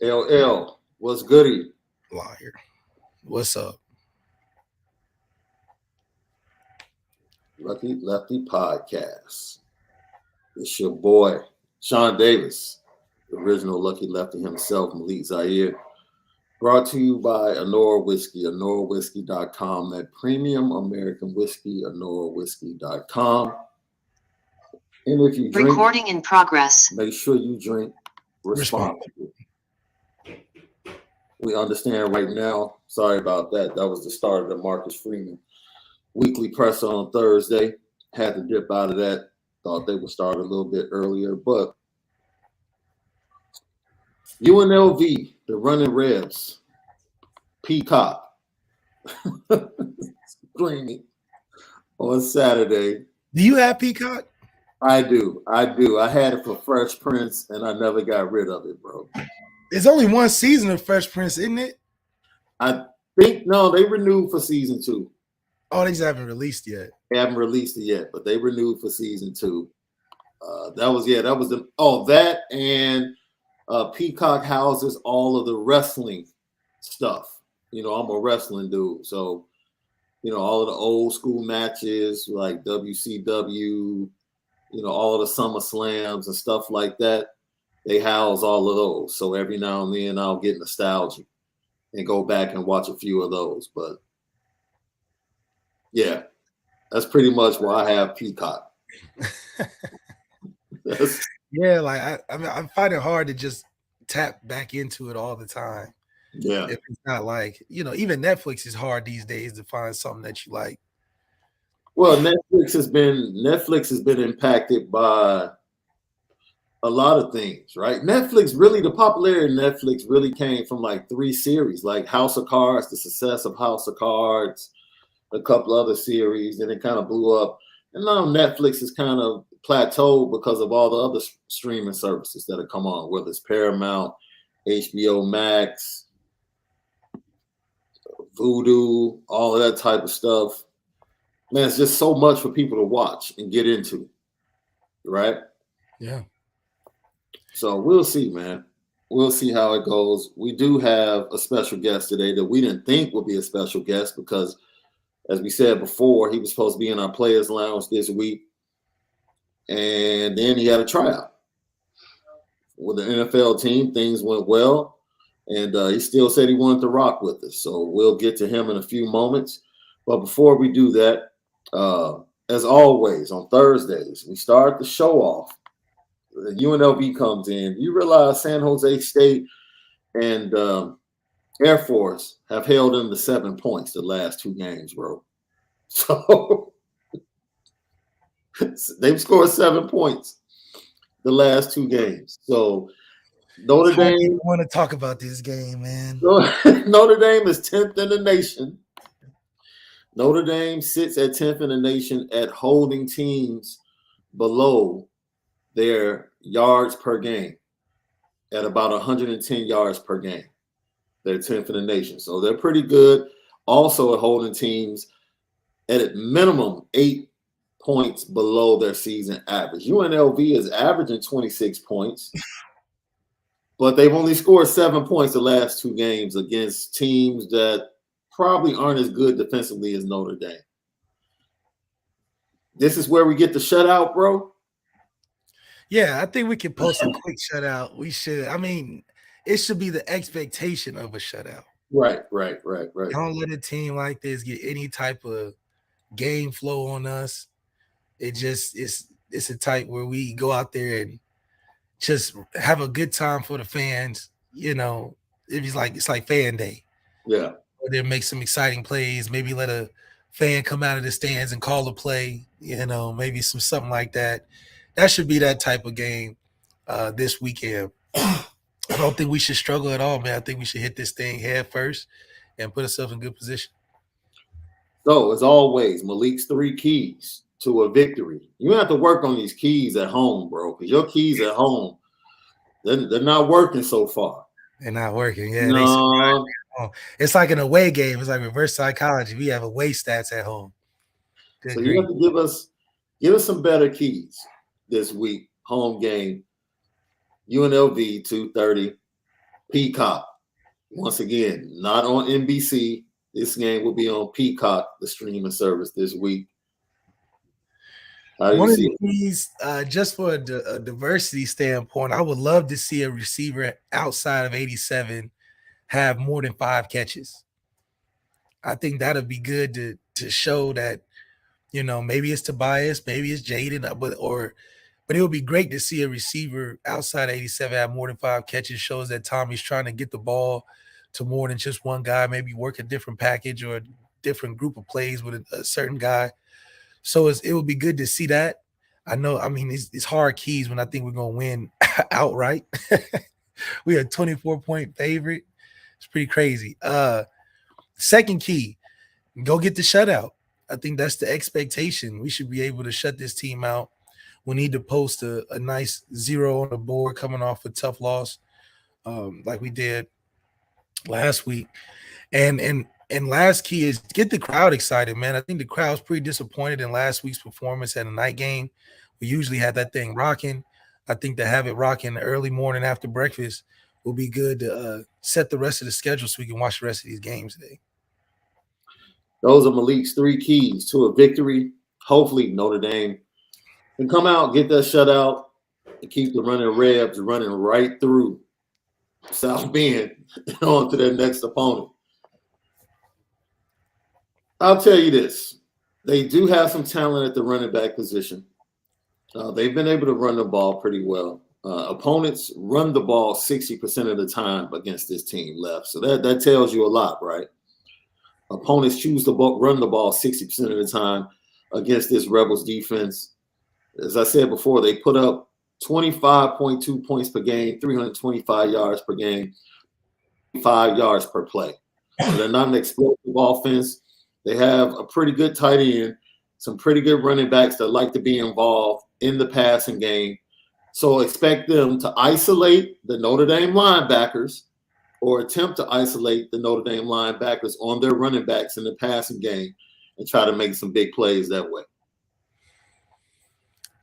LL, what's goody? Liar. What's up? Lucky Lefty Podcast. It's your boy, Shaun Davis, the original Lucky Lefty himself, Malik Zaire. Brought to you by Onora Whisky, OnoraWhisky.com, that premium American whiskey, OnoraWhisky.com. And if you drink, recording in progress. Make sure you drink responsibly. We understand right now. Sorry about that. That was the start of the Marcus Freeman weekly presser on Thursday. Had to dip out of that. Thought they would start a little bit earlier, but UNLV, the running Rebs, Peacock, screaming on Saturday. Do you have Peacock? I do. I had it for Fresh Prince, and I never got rid of it, bro. There's only one season of Fresh Prince, isn't it? I think, no, they renewed for season 2. Oh, they just haven't released yet. They haven't released it yet, but they renewed for season 2. That and Peacock houses all of the wrestling stuff. You know, I'm a wrestling dude, so all of the old school matches like WCW, all of the Summer Slams and stuff like that. They house all of those. So every now and then I'll get nostalgic and go back and watch a few of those. But yeah, that's pretty much why I have Peacock. Yeah, like I find it hard to just tap back into it all the time. Yeah. If it's not like, even Netflix is hard these days to find something that you like. Well, Netflix has been impacted by a lot of things, right? The popularity of Netflix really came from like 3 series, like House of Cards, the success of House of Cards, a couple other series, and it kind of blew up. And now Netflix is kind of plateaued because of all the other streaming services that have come on, whether it's Paramount, HBO Max, Vudu, all of that type of stuff. Man, it's just so much for people to watch and get into, right? Yeah. So we'll see, man. We'll see how it goes. We do have a special guest today that we didn't think would be a special guest because, as we said before, he was supposed to be in our Players Lounge this week. And then he had a tryout with the NFL team. Things went well. And he still said he wanted to rock with us. So we'll get to him in a few moments. But before we do that, as always, on Thursdays, we start the show off. The UNLV comes in. You realize San Jose State and Air Force have held them to 7 points the last 2 games, bro. So they've scored 7 points the last 2 games. So Notre Dame. I want to talk about this game, man. Notre Dame is 10th in the nation. Notre Dame sits at 10th in the nation at holding teams below their yards per game at about 110 yards per game. They're 10th in the nation. So they're pretty good. Also at holding teams at a minimum 8 points below their season average. UNLV is averaging 26 points, but they've only scored 7 points the last 2 games against teams that probably aren't as good defensively as Notre Dame. This is where we get the shutout, bro. Yeah, I think we can post a quick shutout. We should. I mean, it should be the expectation of a shutout. Right. Don't let a team like this get any type of game flow on us. It's a type where we go out there and just have a good time for the fans. It's like fan day. Yeah. Or then make some exciting plays. Maybe let a fan come out of the stands and call a play. Maybe something like that. That should be that type of game this weekend. I don't think we should struggle at all, man. I think we should hit this thing head first and put ourselves in good position. So, as always, Malik's 3 keys to a victory. You have to work on these keys at home, bro, because your keys at home, they're not working so far. They're not working. Yeah, no. It's like an away game. It's like reverse psychology. We have away stats at home. So you have to give us some better keys this week. Home game, UNLV 2:30, Peacock. Once again, not on NBC. This game will be on Peacock, the streaming service this week. How do you One of see the keys, just for a diversity standpoint, I would love to see a receiver outside of 87 have more than 5 catches. I think that'd be good to show that, maybe it's Tobias, maybe it's Jaden, but it would be great to see a receiver outside of 87 have more than 5 catches. Shows that Tommy's trying to get the ball to more than just one guy, maybe work a different package or a different group of plays with a certain guy. So it would be good to see that. I know, it's hard keys when I think we're going to win outright. We are a 24-point favorite. It's pretty crazy. Second key, go get the shutout. I think that's the expectation. We should be able to shut this team out. We need to post a nice 0 on the board coming off a tough loss like we did last week. And last key is get the crowd excited, man. I think the crowd's pretty disappointed in last week's performance at a night game. We usually had that thing rocking. I think to have it rocking early morning after breakfast will be good to set the rest of the schedule so we can watch the rest of these games today. Those are Malik's 3 keys to a victory. Hopefully Notre Dame can come out, get that shutout, and keep the running Rebs running right through South Bend and on to their next opponent. I'll tell you this. They do have some talent at the running back position. They've been able to run the ball pretty well. Opponents run the ball 60% of the time against this team left. So that tells you a lot, right? Opponents choose to run the ball 60% of the time against this Rebels defense. As I said before, they put up 25.2 points per game, 325 yards per game, 5 yards per play. So they're not an explosive offense. They have a pretty good tight end, some pretty good running backs that like to be involved in the passing game. So expect them to isolate the Notre Dame linebackers or attempt to isolate the Notre Dame linebackers on their running backs in the passing game and try to make some big plays that way.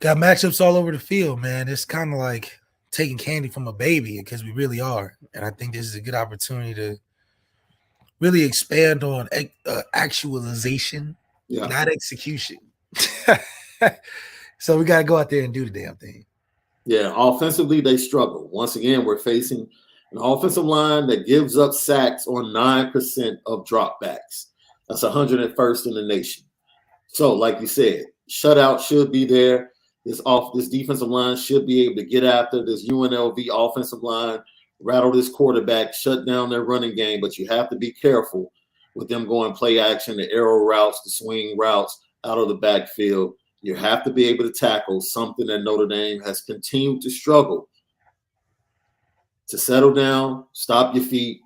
Got matchups all over the field, man. It's kind of like taking candy from a baby because we really are. And I think this is a good opportunity to really expand on actualization, not execution. So we got to go out there and do the damn thing. Yeah, offensively, they struggle. Once again, we're facing an offensive line that gives up sacks on 9% of dropbacks. That's 101st in the nation. So, like you said, shutout should be there. This defensive line should be able to get after this UNLV offensive line, rattle this quarterback, shut down their running game. But you have to be careful with them going play action, the arrow routes, the swing routes out of the backfield. You have to be able to tackle something that Notre Dame has continued to struggle to settle down, stop your feet,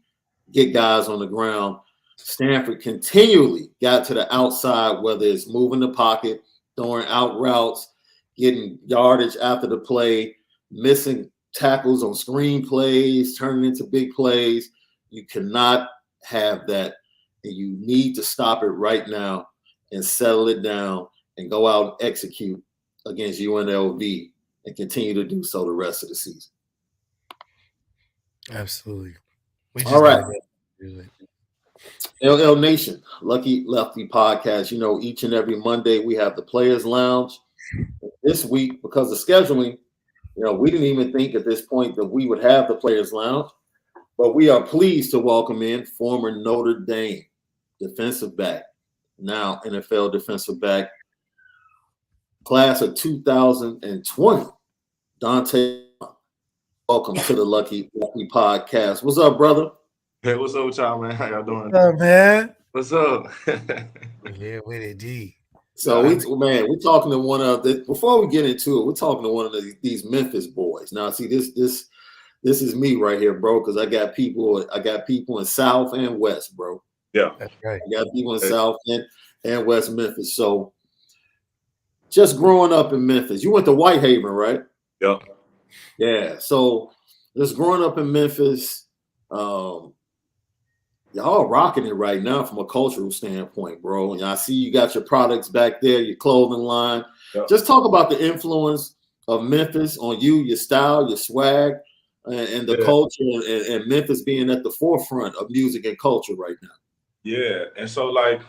get guys on the ground. Stanford continually got to the outside, whether it's moving the pocket, throwing out routes, getting yardage after the play, missing tackles on screen plays, turning into big plays. You cannot have that, and you need to stop it right now and settle it down and go out and execute against UNLV and continue to do so the rest of the season. Absolutely. All right. LL Nation, Lucky Lefty podcast. You know, each and every Monday we have the Players Lounge. This week, because of scheduling, we didn't even think at this point that we would have the Players Lounge, but we are pleased to welcome in former Notre Dame defensive back, now NFL defensive back, class of 2020, Dante. Welcome to the Lucky Lefty podcast. What's up, brother? Hey, what's up with y'all, man? How y'all doing? What's up, man? What's up? Yeah, with it, D. So we're talking to one of the, before we get into it, we're talking to one of these Memphis boys. Now, see, this is me right here, bro, because I got people in South and West, bro. Yeah, that's right. I got people in South and West Memphis. So just growing up in Memphis, you went to Whitehaven, right? Yeah. Yeah. So just growing up in Memphis, y'all rocking it right now from a cultural standpoint, bro. And I see you got your products back there, your clothing line. Yeah. Just talk about the influence of Memphis on you, your style, your swag. and the culture and Memphis being at the forefront of music and culture right now. Yeah, and so like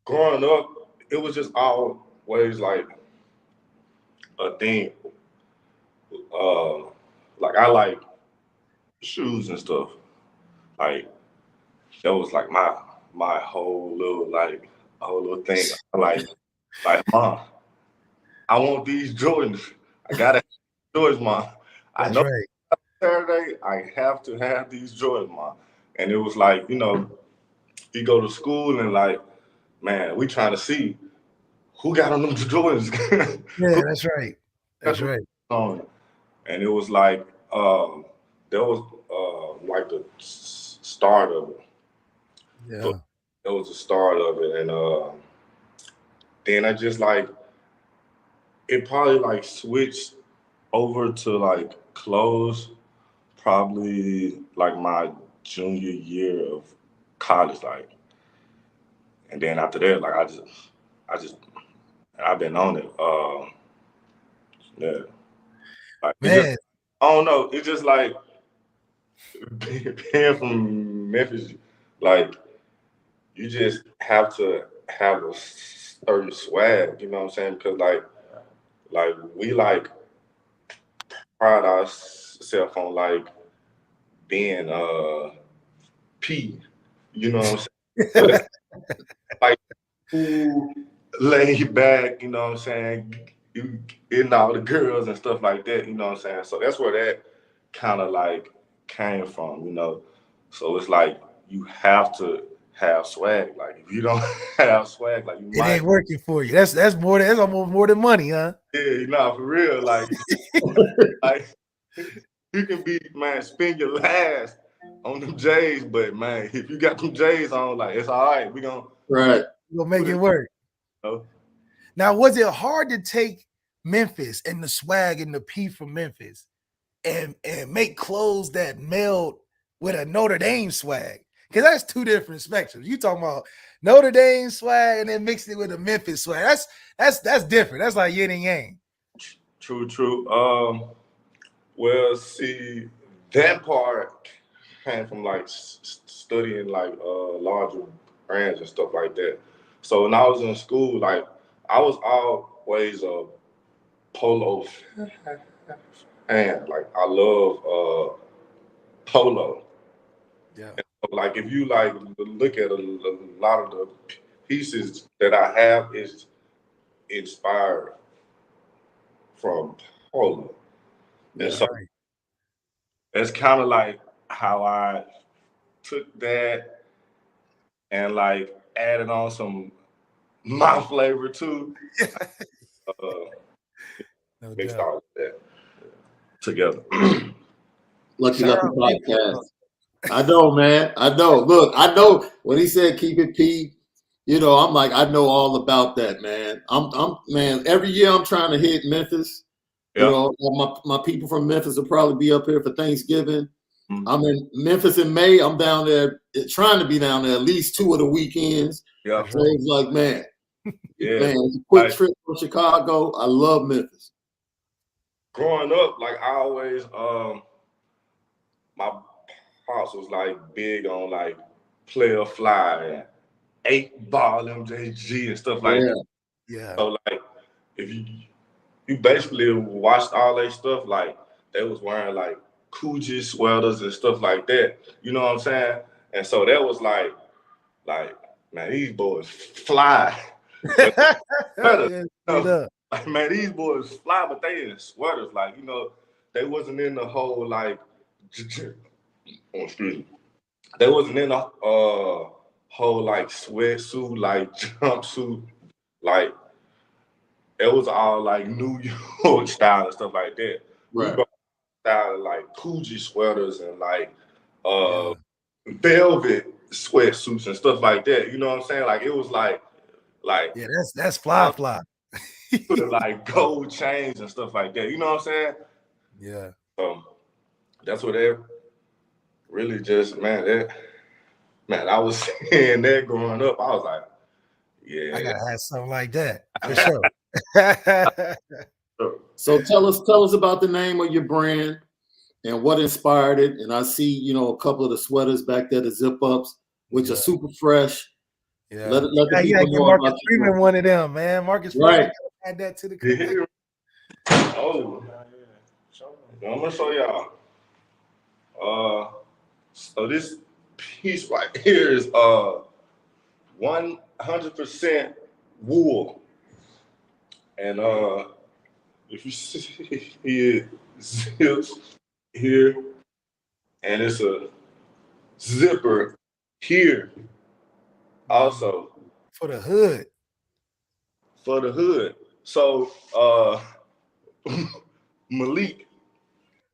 growing up, it was just always like a thing. Like I like shoes and stuff. Like that was like my whole little thing. Like mom, I want these Jordans. I gotta have Jordans, mom. I That's know right. Saturday I have to have these Jordans, mom. And it was like, you go to school and like, man, we trying to see who got on them Jordans. Yeah, that's right. That's right. On. And it was like, that was like the start of it. Yeah. So that was the start of it. And then I just like, it probably like switched over to like clothes probably like my junior year of college, like, and then after that, like I've been on it. Yeah, like it just, Man, I don't know. It's just like being from Memphis, like you just have to have a certain swag. You know what I'm saying? Because like we like pride ourselves on like being P. You know what I'm saying? Like cool, laid back, you know what I'm saying? You getting all the girls and stuff like that, you know what I'm saying? So that's where that kind of like came from, you know? So it's like you have to have swag. Like if you don't have swag, like you it might, ain't working for you. That's almost more than money, huh? yeah, for real. Like you can be, man, spend your last on them J's, but man, if you got them J's on, like it's all right. We gonna Right. You'll make it work. you know? Now, was it hard to take Memphis and the swag and the P from Memphis and make clothes that meld with a Notre Dame swag? Because that's two different spectrums. You talking about Notre Dame swag and then mixing it with a Memphis swag. That's different. That's like yin and yang. True. Well, see, that part came from like studying like larger brands and stuff like that. So when I was in school, like I was always a polo fan. Like I love polo. Yeah. So, like if you like look at a lot of the pieces that I have is inspired from polo. And so Right. that's kind of like how I took that and like added on some my flavor too. Uh, No Mixed doubt. all of that together. Lucky Shout Lefty out podcast. Memphis. I know, man. I know. Look, I know when he said keep it P, I'm like, I know all about that, man. I'm man, every year I'm trying to hit Memphis. Yeah. My people from Memphis will probably be up here for Thanksgiving. Mhm. I'm in Memphis in May. I'm down there trying to be down there at least 2 of the weekends. Yeah. So it's like, man, it's a quick Like, trip from Chicago. I love Memphis. growing up, like I always my pops was like big on like player fly and 8-ball MJG and stuff like that. Yeah. So like if you basically watched all that stuff, like they was wearing like Coogee sweaters and stuff like that. You know what I'm saying? And so that was like, man, these boys fly. Yeah, straight up. Like, man, these boys fly, but they in sweaters. Like, they wasn't in the whole like, excuse me, they wasn't in the whole like sweatsuit, like jumpsuit, like it was all like New York style and stuff like that. Right. We brought style like Coogee sweaters and like velvet sweatsuits and stuff like that. You know what I'm saying? Like it was like yeah, that's fly. like gold chains and stuff like that. You know what I'm saying? Yeah. That's what they really just man, I was seeing that growing up. I was like, yeah. I gotta have something like that for sure. So tell us about the name of your brand and what inspired it. And I see, you know, a couple of the sweaters back there, the zip ups, which are super fresh. Yeah. Let the Yeah, people get know Marcus about Freeman you. one of them, man. Marcus Freeman add that to the collection. Oh, I'm gonna show y'all. So this piece right here is 100% wool, and if you see it zips here, and it's a zipper here also For the hood. for the hood. So Malik,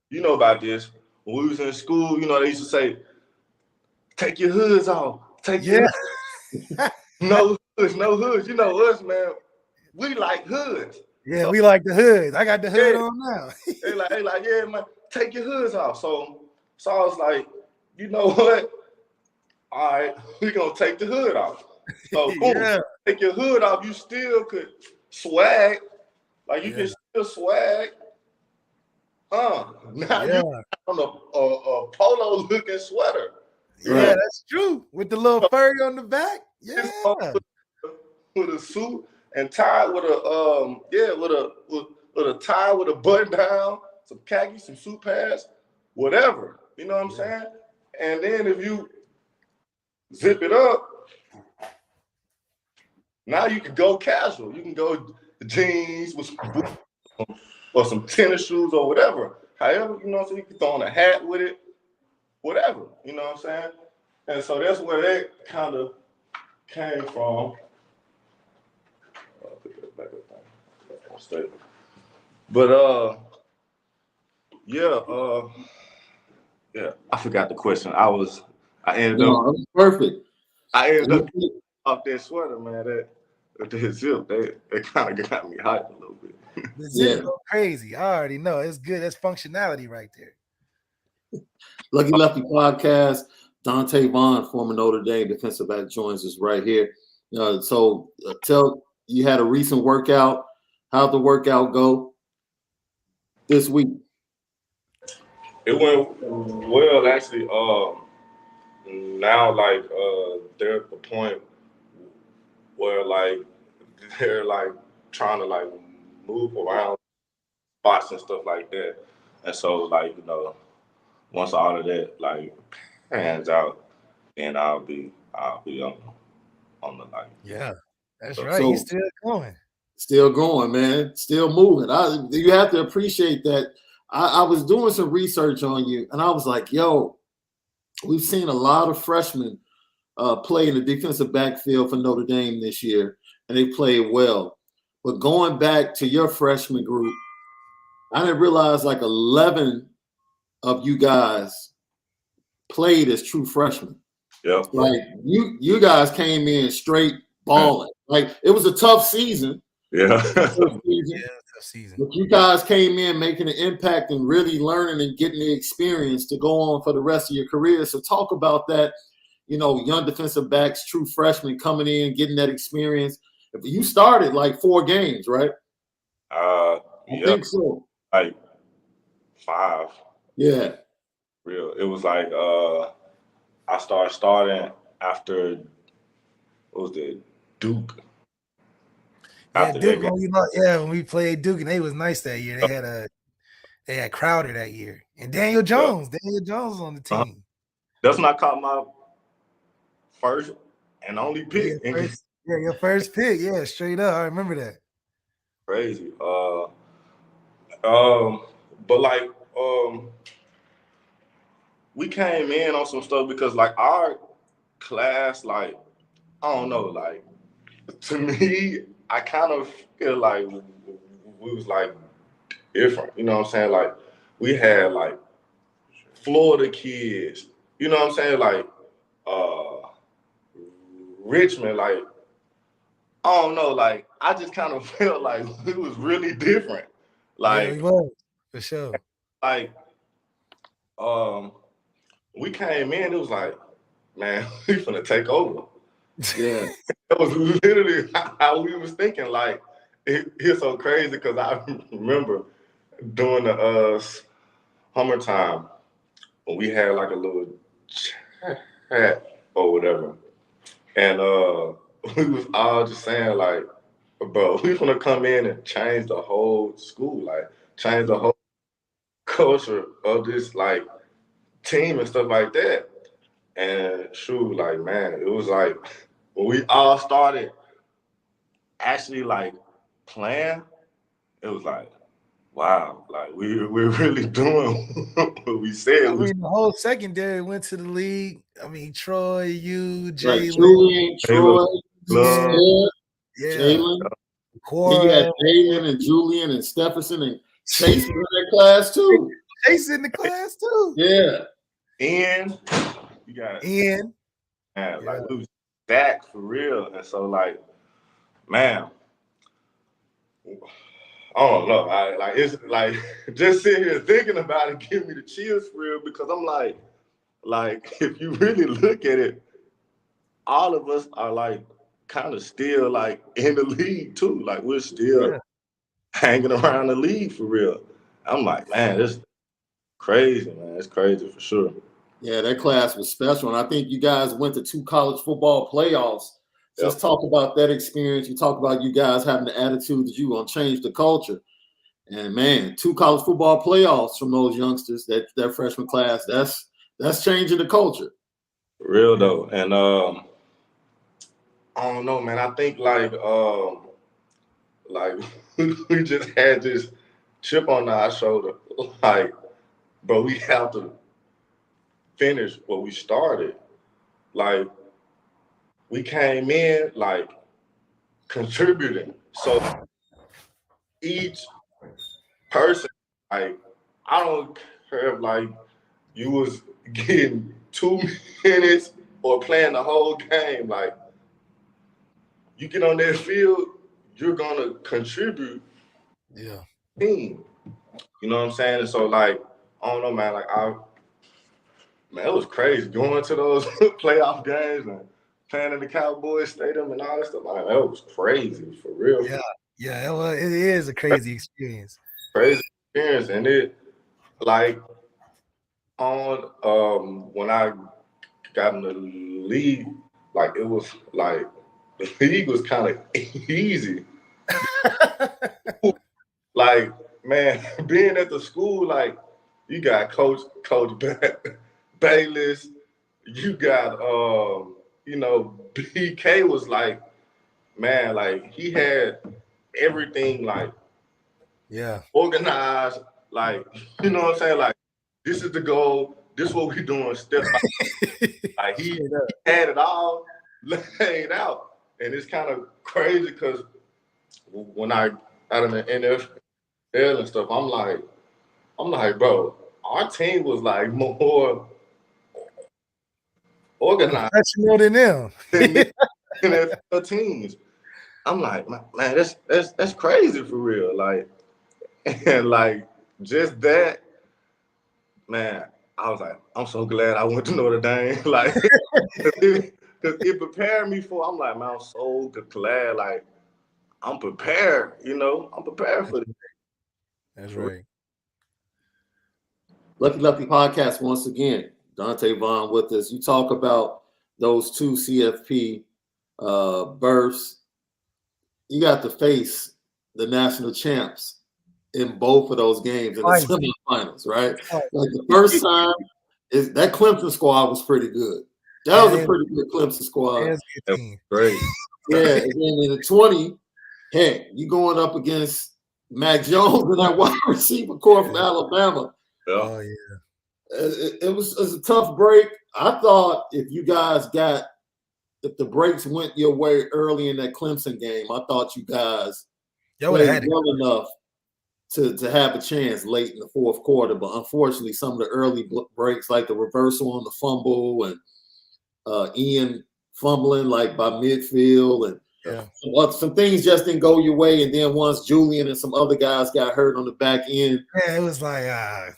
you know about this. When we was in school, you know, they used to say, take your hoods off. Take your no hoods, no hoods. You know us, man. We like hoods. Yeah, so, we like the hood. I got the hood on now. they like, yeah, man, take your hoods off. So I was like, you know what? All right, we gonna take the hood off. So boom, take your hood off. You still could swag, like you can still swag. Now you on a polo looking sweater. Yeah, that's true. With the little furry on the back. Yeah. With a suit and tie with a with a tie with a button down, some khakis, some suit pads, whatever. You know what I'm saying? And then if you zip it up, now you can go casual. You can go jeans with some boots or some tennis shoes or whatever. However, you know, so you can throw on a hat with it, whatever. You know what I'm saying? And so that's where that kind of came from. But yeah, I forgot the question. I ended up perfect. I ended up off that sweater, man. That zip, they kind of got me hyped a little bit. The zip go crazy. I already know. It's good. That's functionality right there. Lucky Lefty podcast. Dante Vaughn, former Notre Dame defensive back, joins us right here. So tell you had a recent workout. How'd the workout go this week? It went well, actually. Now, like, they're at the point where, like, they're like trying to like move around spots and stuff like that. And so, like, you know, once all of that like pans out, then I'll be on the like. Yeah, that's right. So, he's still going. Still going, man. Still moving. You have to appreciate that. I was doing some research on you, and I was like, yo, we've seen a lot of freshmen play in the defensive backfield for Notre Dame this year, and they played well. But going back to your freshman group, I didn't realize like 11 of you guys played as true freshmen. Yeah. Like you guys came in straight balling. Like it was a tough season. Yeah. Tough season. But you guys came in making an impact and really learning and getting the experience to go on for the rest of your career. So talk about that, you know, young defensive backs, true freshmen coming in, getting that experience. You started like 4 games, right? I think so. Like 5. Yeah. Real. It was like I starting after what was it? Duke. Yeah, Duke. When we played Duke, and they was nice that year. They had Crowder that year, and Daniel Jones. Daniel Jones was on the team. That's when I caught my first and only pick. Your first pick. Yeah, straight up. I remember that. Crazy. But like we came in on some stuff because like our class, like I don't know, like to me, I kind of feel like we was like different. You know what I'm saying? Like we had like Florida kids. You know what I'm saying? Like Richmond. Like I don't know. Like I just kind of felt like it was really different. Like we was, for sure. Like we came in. It was like, man, we finna take over. Yeah. That was literally how we was thinking. Like, it's so crazy because I remember doing the Hummer time when we had like a little chat or whatever, and we was all just saying like, bro, we gonna come in and change the whole school, like change the whole culture of this like team and stuff like that. And shoot, like man, it was like when we all started actually like playing, it was like, wow, like we're really doing what we said. I mean, the whole secondary went to the league. I mean, Troy, you, Right, Jalen, Julian, Troy, Love. yeah, Jalen. Then you Cora, had Jalen and Julian and Stephenson and Chase was in that class too. Chase in the class too. Yeah. And you got Ian, man, like we was back for real. And so like, man, I don't know. It's like just sitting here thinking about it, give me the chills for real, because I'm like if you really look at it, all of us are like kind of still like in the league too. Like we're still hanging around the league for real. I'm like, man, this crazy, man. It's crazy for sure. Yeah, that class was special. And I think you guys went to 2 college football playoffs. Just talk about that experience. You talk about you guys having the attitude that you're going to change the culture. And man, 2 college football playoffs from those youngsters, that freshman class, that's changing the culture. For real though. And I don't know, man. I think like we just had this chip on our shoulder. Like, bro, we have to finish what we started. Like, we came in like contributing. So each person, like, I don't care if like you was getting 2 minutes or playing the whole game. Like, you get on that field, you're gonna contribute. Yeah. Team. You know what I'm saying? And so like, I don't know, man. Like man, it was crazy going to those playoff games and playing in the Cowboys Stadium and all that stuff. Like, that was crazy for real. Yeah, it is a crazy experience. Crazy experience, and it like on when I got in the league, like it was like the league was kind of easy. Like, man, being at the school, like you got Coach Bayless, you got BK was like, man, like he had everything like organized, like, you know what I'm saying? Like, this is the goal, this is what we doing step by step. Like he had it all laid out. And it's kind of crazy because when I out in the NFL and stuff, I'm like, bro, our team was like more organized than them. than NFL teams. I'm like, man, that's crazy for real. Like, and like just that, man, I was like, I'm so glad I went to Notre Dame. Like, because it prepared me for. I'm like, man, I'm so glad. Like, I'm prepared. I'm prepared for this. That's right. Lucky Lefty podcast once again. Dante Vaughn with us. You talk about those 2 CFP berths. You got to face the national champs in both of those games in the semifinals, right? Like the first time, that Clemson squad was pretty good. That was a pretty good Clemson squad. That was great. Yeah, and then in the 20, heck, you going up against Mac Jones and that wide receiver core from Alabama. Yeah. Oh yeah. It was a tough break. I thought if the breaks went your way early in that Clemson game, I thought you guys played well enough to have a chance late in the fourth quarter. But unfortunately, some of the early breaks, like the reversal on the fumble and Ian fumbling like by midfield and some things just didn't go your way. And then once Julian and some other guys got hurt on the back end. Yeah, it was like, yeah.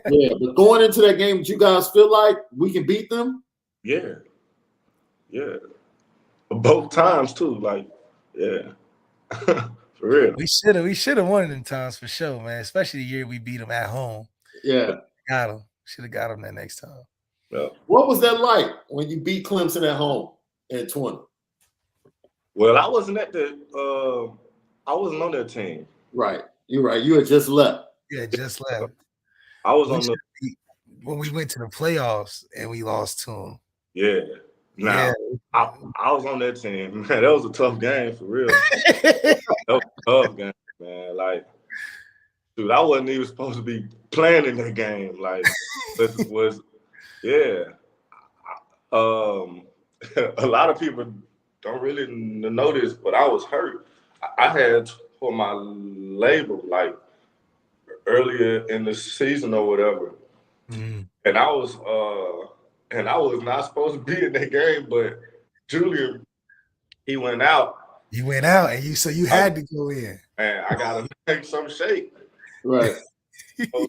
Yeah, but going into that game, did you guys feel like we can beat them? Yeah. Yeah. Both times too. Like, yeah. For real. We should have won them times for sure, man. Especially the year we beat them at home. Yeah. Got him. Should have got him that next time. Yeah. What was that like when you beat Clemson at home in 20? Well, I wasn't at the. I wasn't on that team. Right. You're right. You had just left. Yeah, just left. I was on the. When we went to the playoffs and we lost to them. Yeah. Now, Yeah. I was on that team. Man, that was a tough game for real. That was a tough game, man. Like, dude, I wasn't even supposed to be playing in that game. Like, this was, yeah. A lot of people don't really know this, but I was hurt. I had for my label like earlier in the season or whatever, and I was not supposed to be in that game, but Julian, he went out. You went out, and you had to go in. And I gotta make some shake. Right. So,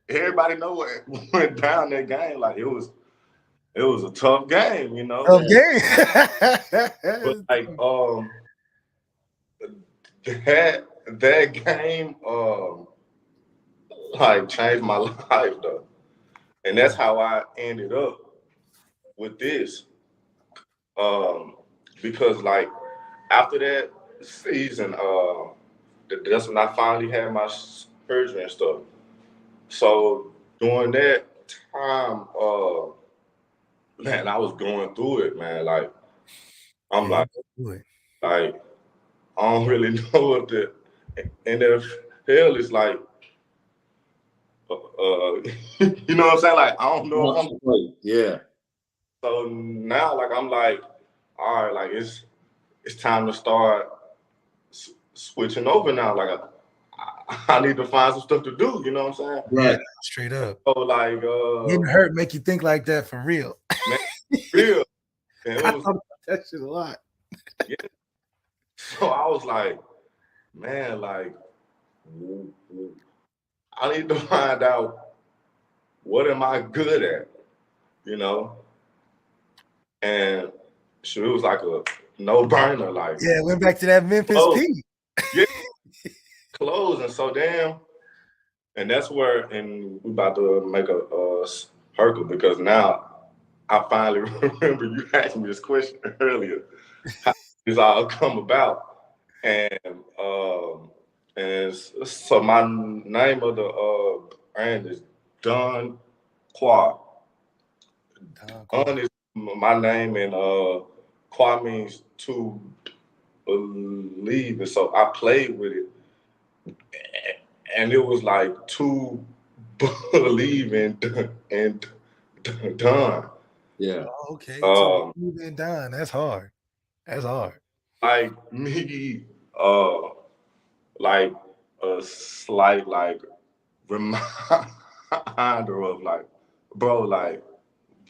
everybody know what went down that game. Like it was a tough game, you know. Tough game. But like that game like changed my life though. And that's how I ended up with this. Because like after that season, that's when I finally had my surgery and stuff. So during that time, man, I was going through it, man. Like I'm like I don't really know what the NFL is like. You know what I'm saying? Like I don't know. Yeah. So now, like I'm like, all right, like it's time to start switching over now. Like I need to find some stuff to do. You know what I'm saying? Right. Straight up. So like, getting hurt make you think like that for real. Man, real. And I thought about that shit a lot. Yeah. So I was like, man, like I need to find out what am I good at, you know? And so it was like a no-brainer. Like, yeah, went back to that Memphis Pete. Yeah, close. And so damn, and that's where, and we about to make a circle because now I finally remember you asked me this question earlier. How this all come about? And so my name of the brand is Don Qua. Don is my name, and Qua means to believe, and so I played with it, and it was like to believe and done. Yeah. Oh, okay. To believe and done. That's hard. That's hard. Like me, like a slight like reminder of like, bro, like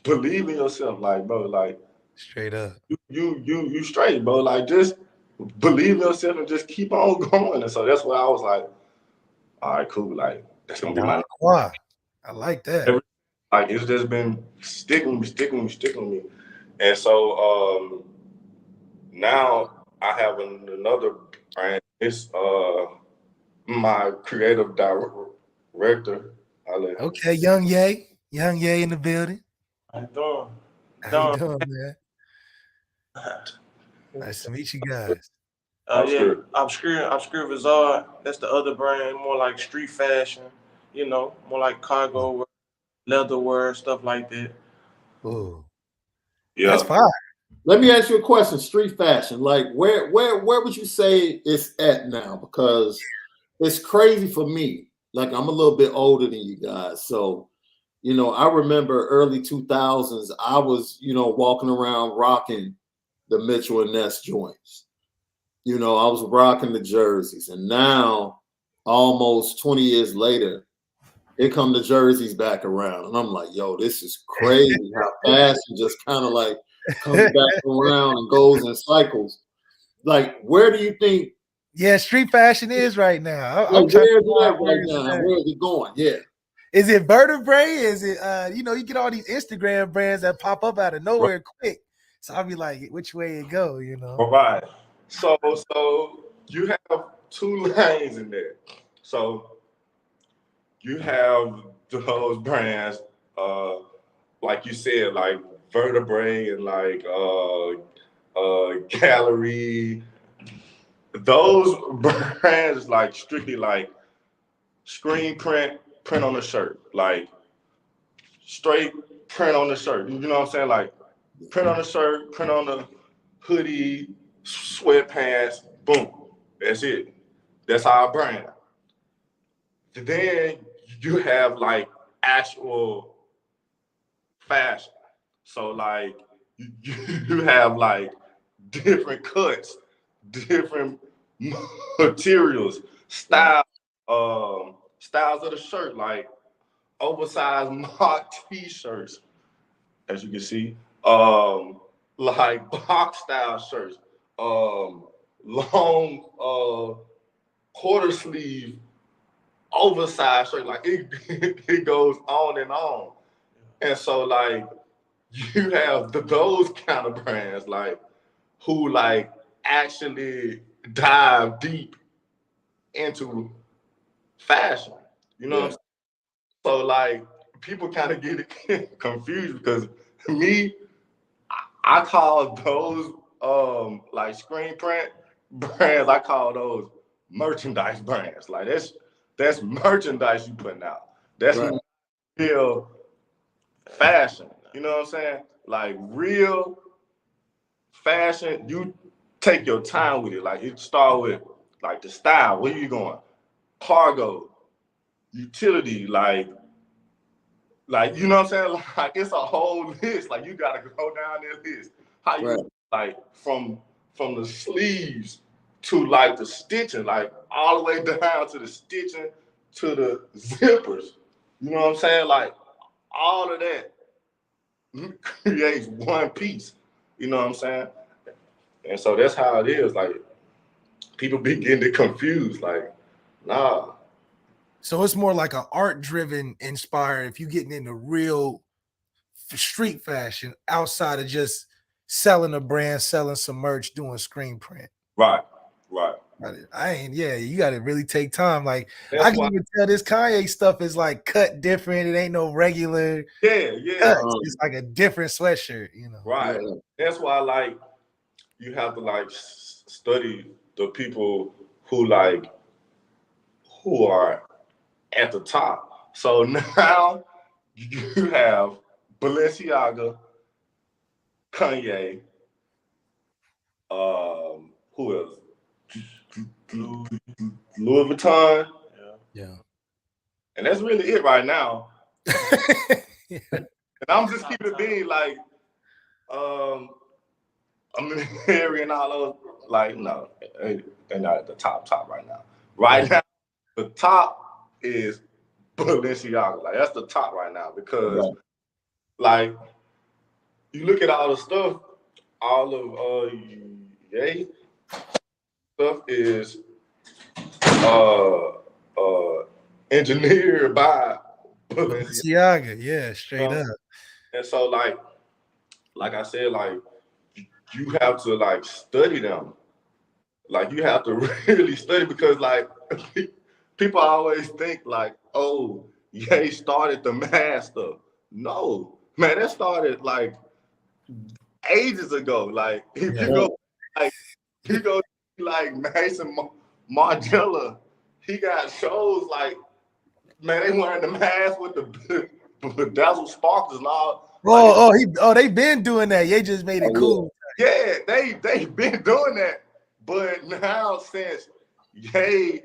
believe in yourself, like bro, like straight up. You straight, bro. Like just believe in yourself and just keep on going. And so that's why I was like, all right, cool. Like that's gonna be my name. I like that. Like it's just been sticking with me. And so now I have another brand. It's my creative director. Okay, Young Ye in the building. How you doing? How you doing, man? Nice to meet you guys. Yeah, Obscure Bazaar. That's the other brand, more like street fashion, you know, more like cargo wear, leather wear, stuff like that. Oh, yeah, that's fine. Let me ask you a question. Street fashion, like where would you say it's at now? Because it's crazy for me. Like I'm a little bit older than you guys, so you know I remember early 2000s. I was walking around rocking the Mitchell and Ness joints. You know, I was rocking the jerseys, and now almost 20 years later, here come the jerseys back around, and I'm like, yo, this is crazy how fashion just kind of like comes back around and goes in cycles. Like, where do you think? Yeah, street fashion is right now. Where is it going? Yeah. Is it vertebrae? Is it you get all these Instagram brands that pop up out of nowhere quick. So I'll be like, which way it go, All right. So you have two lanes in there. So you have those brands, like you said, like Vertebrae and like Gallery. Those brands like strictly like screen print on the shirt, like straight print on the shirt. You know what I'm saying? Like print on the shirt, print on the hoodie, sweatpants, boom. That's it. That's our brand. Then you have like actual fashion. So like you have like different cuts, different materials, styles of the shirt, like oversized mock t-shirts, as you can see, like box style shirts, long quarter sleeve oversized shirt, like it goes on and on. And so like you have those kind of brands like who like actually dive deep into fashion. You know what I'm saying? So like people kind of get it confused because me, I call those like screen print brands, I call those merchandise brands. Like that's merchandise you putting out. That's real fashion. You know what I'm saying? Like real fashion, you take your time with it. Like you start with like the style. Where you going? Cargo, utility, like you know what I'm saying? Like it's a whole list. Like you gotta go down that list. How you like from the sleeves to like the stitching, like all the way down to the stitching to the zippers. You know what I'm saying? Like all of that creates one piece. You know what I'm saying? And so that's how it is. Like people be getting it confused. Like, nah. So it's more like an art-driven inspired if you're getting into real street fashion outside of just selling a brand, selling some merch, doing screen print. Right. You got to really take time. Like that's I can even tell this Kanye stuff is like cut different. It ain't no regular. Cuts. It's like a different sweatshirt, you know. Right. Yeah. That's why like you have to like study the people who are at the top. So now you have Balenciaga, Kanye, who else? Louis Vuitton. Yeah. And that's really it right now. And I'm just keeping it being like, I'm in Harry and all those. Like, no, they're not at the top right now. Right now, the top is Balenciaga. Like, that's the top right now because, like, you look at all the stuff, all of Ye stuff is engineered by Balenciaga. Yeah, straight up. And so, like I said, like you have to like study them. Like you have to really study because like people always think like, oh, Ye started the math stuff. No, man, that started like ages ago. Like if you go like Mason Margiela, he got shows like, man, they wearing the mask with the bedazzled sparkles and all. They've been doing that. They just made it cool. Yeah, they've been doing that. But now since Ye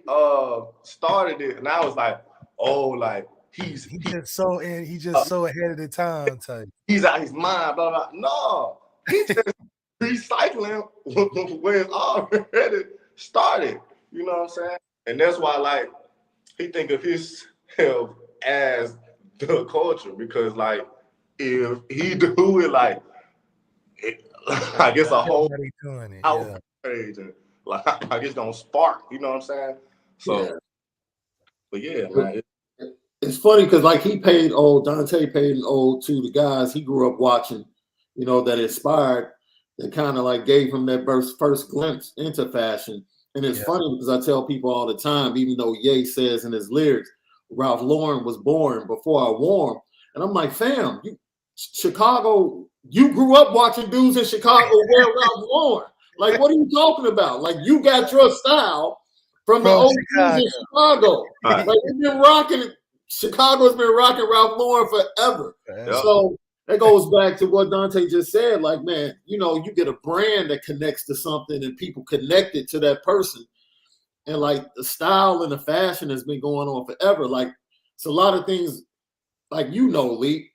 started it, and I was like, oh, like he's just so ahead of the time type. He's out his mind, blah blah. No, he's just recycling where it's already started. You know what I'm saying? And that's why like he think of himself as the culture because like if he do it like I guess a whole outrage and like I guess gonna spark, you know what I'm saying? So but yeah, man. It's funny because like Dante paid to the guys he grew up watching, you know, that inspired, that kind of like gave him that first glimpse into fashion. And it's funny because I tell people all the time, even though Ye says in his lyrics, Ralph Lauren was born before I wore him. And I'm like, fam, Chicago, you grew up watching dudes in Chicago wear Ralph Lauren. Like, what are you talking about? Like, you got your style from the old dudes in Chicago. Right. Like, we've been rocking, Chicago's been rocking Ralph Lauren forever. Yeah. So that goes back to what Dante just said. Like, man, you know, you get a brand that connects to something and people connected to that person. And like the style and the fashion has been going on forever. Like, it's a lot of things, like, you know, Lee,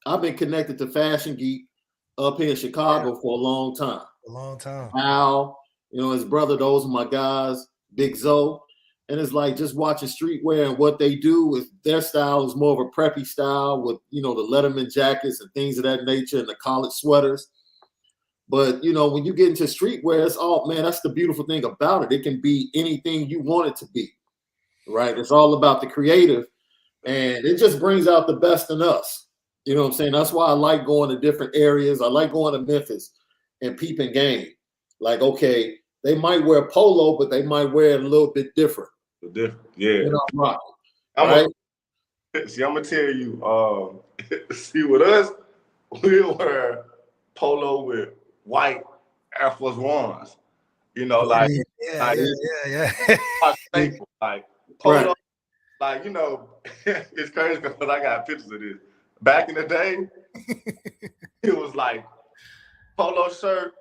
I've been connected to Fashion Geek up here in Chicago for a long time. A long time. Al, you know, his brother, those are my guys, Big Zoe. And it's like just watching streetwear and what they do with their style is more of a preppy style with, you know, the Letterman jackets and things of that nature and the college sweaters. But, you know, when you get into streetwear, it's all, man, that's the beautiful thing about it. It can be anything you want it to be, right? It's all about the creative, and it just brings out the best in us. You know what I'm saying? That's why I like going to different areas. I like going to Memphis and peeping game. Like, okay, they might wear polo, but they might wear it a little bit different. Yeah. You know, right? I'm Right? gonna tell you, see with us, we'll wear polo with white Air Force Ones. You know, like Yeah. staple, like polo, Right. like, you know, it's crazy because I got pictures of this. Back in the day, it was like polo shirt,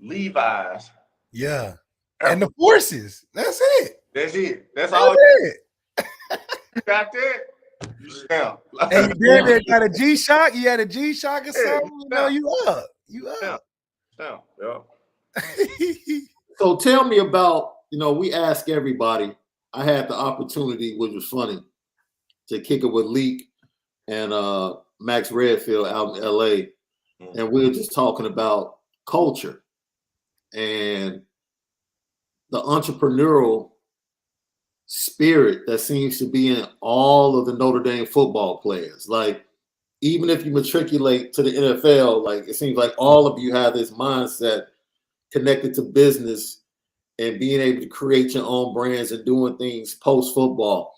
Levi's. Yeah. And the forces. That's it. That's it. That's all. it. You got that? You stamp. And you damn near got a G-Shock. You had a G-Shock or something. You know, you up. You up. Stamp. Yeah. So tell me about, you know, we ask everybody. I had the opportunity, which was funny, to kick it with Leak and Max Redfield out in LA. And we were just talking about culture and the entrepreneurial spirit that seems to be in all of the Notre Dame football players. Like, even if you matriculate to the NFL, like, it seems like all of you have this mindset connected to business and being able to create your own brands and doing things post-football.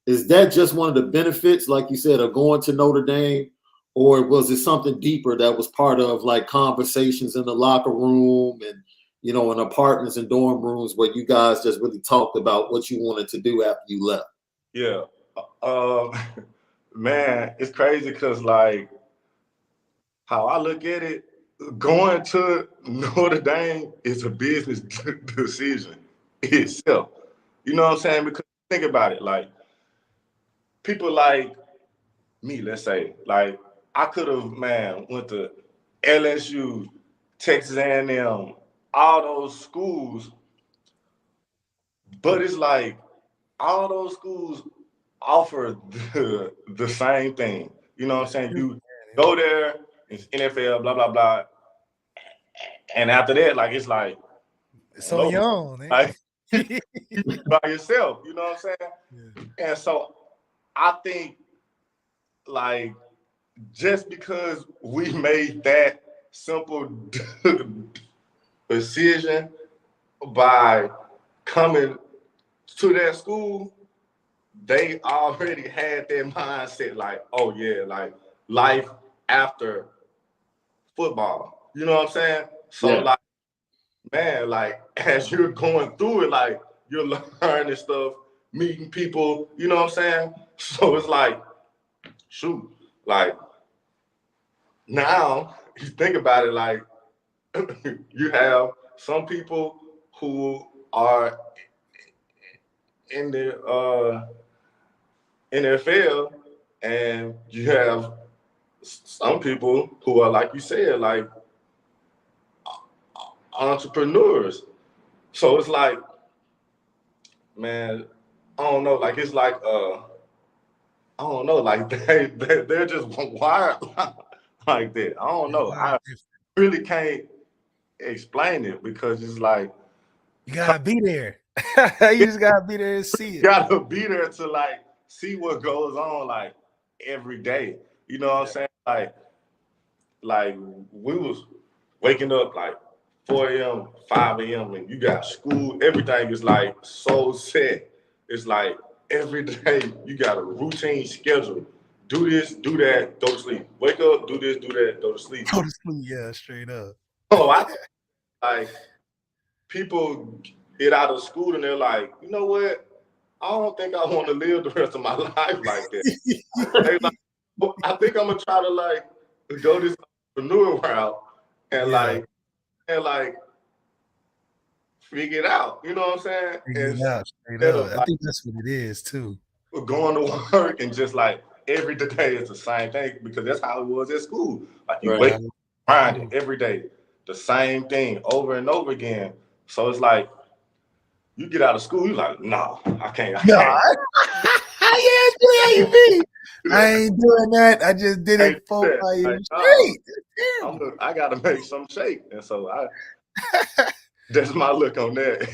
Is that just one of the benefits, like you said, of going to Notre Dame? Or was it something deeper that was part of like conversations in the locker room and, you know, in apartments and dorm rooms where you guys just really talked about what you wanted to do after you left? Yeah. Man, it's crazy because, like, how I look at it, going to Notre Dame is a business decision itself. You know what I'm saying? Because think about it, like, people like me, let's say, like, I could have, man, went to LSU, Texas A&M, all those schools, but it's like all those schools offer the same thing. You know what I'm saying? You go there, it's NFL, blah, blah, blah. And after that, like, it's like, It's on your own. Eh? Like, by yourself, you know what I'm saying? Yeah. And so I think, like, just because we made that simple decision by coming to that school, they already had that mindset, like, oh yeah, like life after football. You know what I'm saying? So like, man, like, as you're going through it, like, you're learning stuff, meeting people, you know what I'm saying? So it's like, shoot, like, now you think about it, like, you have some people who are in the NFL, and you have some people who are, like you said, like, entrepreneurs. So it's like, man, I don't know, like, it's like I don't know, like, they're just wired like that. I don't know. I really can't explain it because it's like, you gotta be there. You just gotta be there and see it. You gotta be there to, like, see what goes on, like, every day. You know what I'm saying? Like we was waking up like 4 a.m., 5 a.m., and you got school. Everything is like so set. It's like every day you got a routine schedule. Do this, do that, go to sleep. Wake up, do this, do that, go to sleep. Go to sleep, yeah, straight up. Oh, I like people get out of school and they're like, you know what? I don't think I want to live the rest of my life like that. They like, well, I think I'm gonna try to like go this entrepreneur route and like figure it out. You know what I'm saying? Straight up. I think that's what it is too. Going to work and just like every day is the same thing because that's how it was at school. Like you wake up, grind it every day, the same thing over and over again. So it's like you get out of school, you're like, no, I can't. Yeah, it's how you be. I ain't doing that. I just did it 4 5 years straight. I gotta make some shake, and so that's my look on that.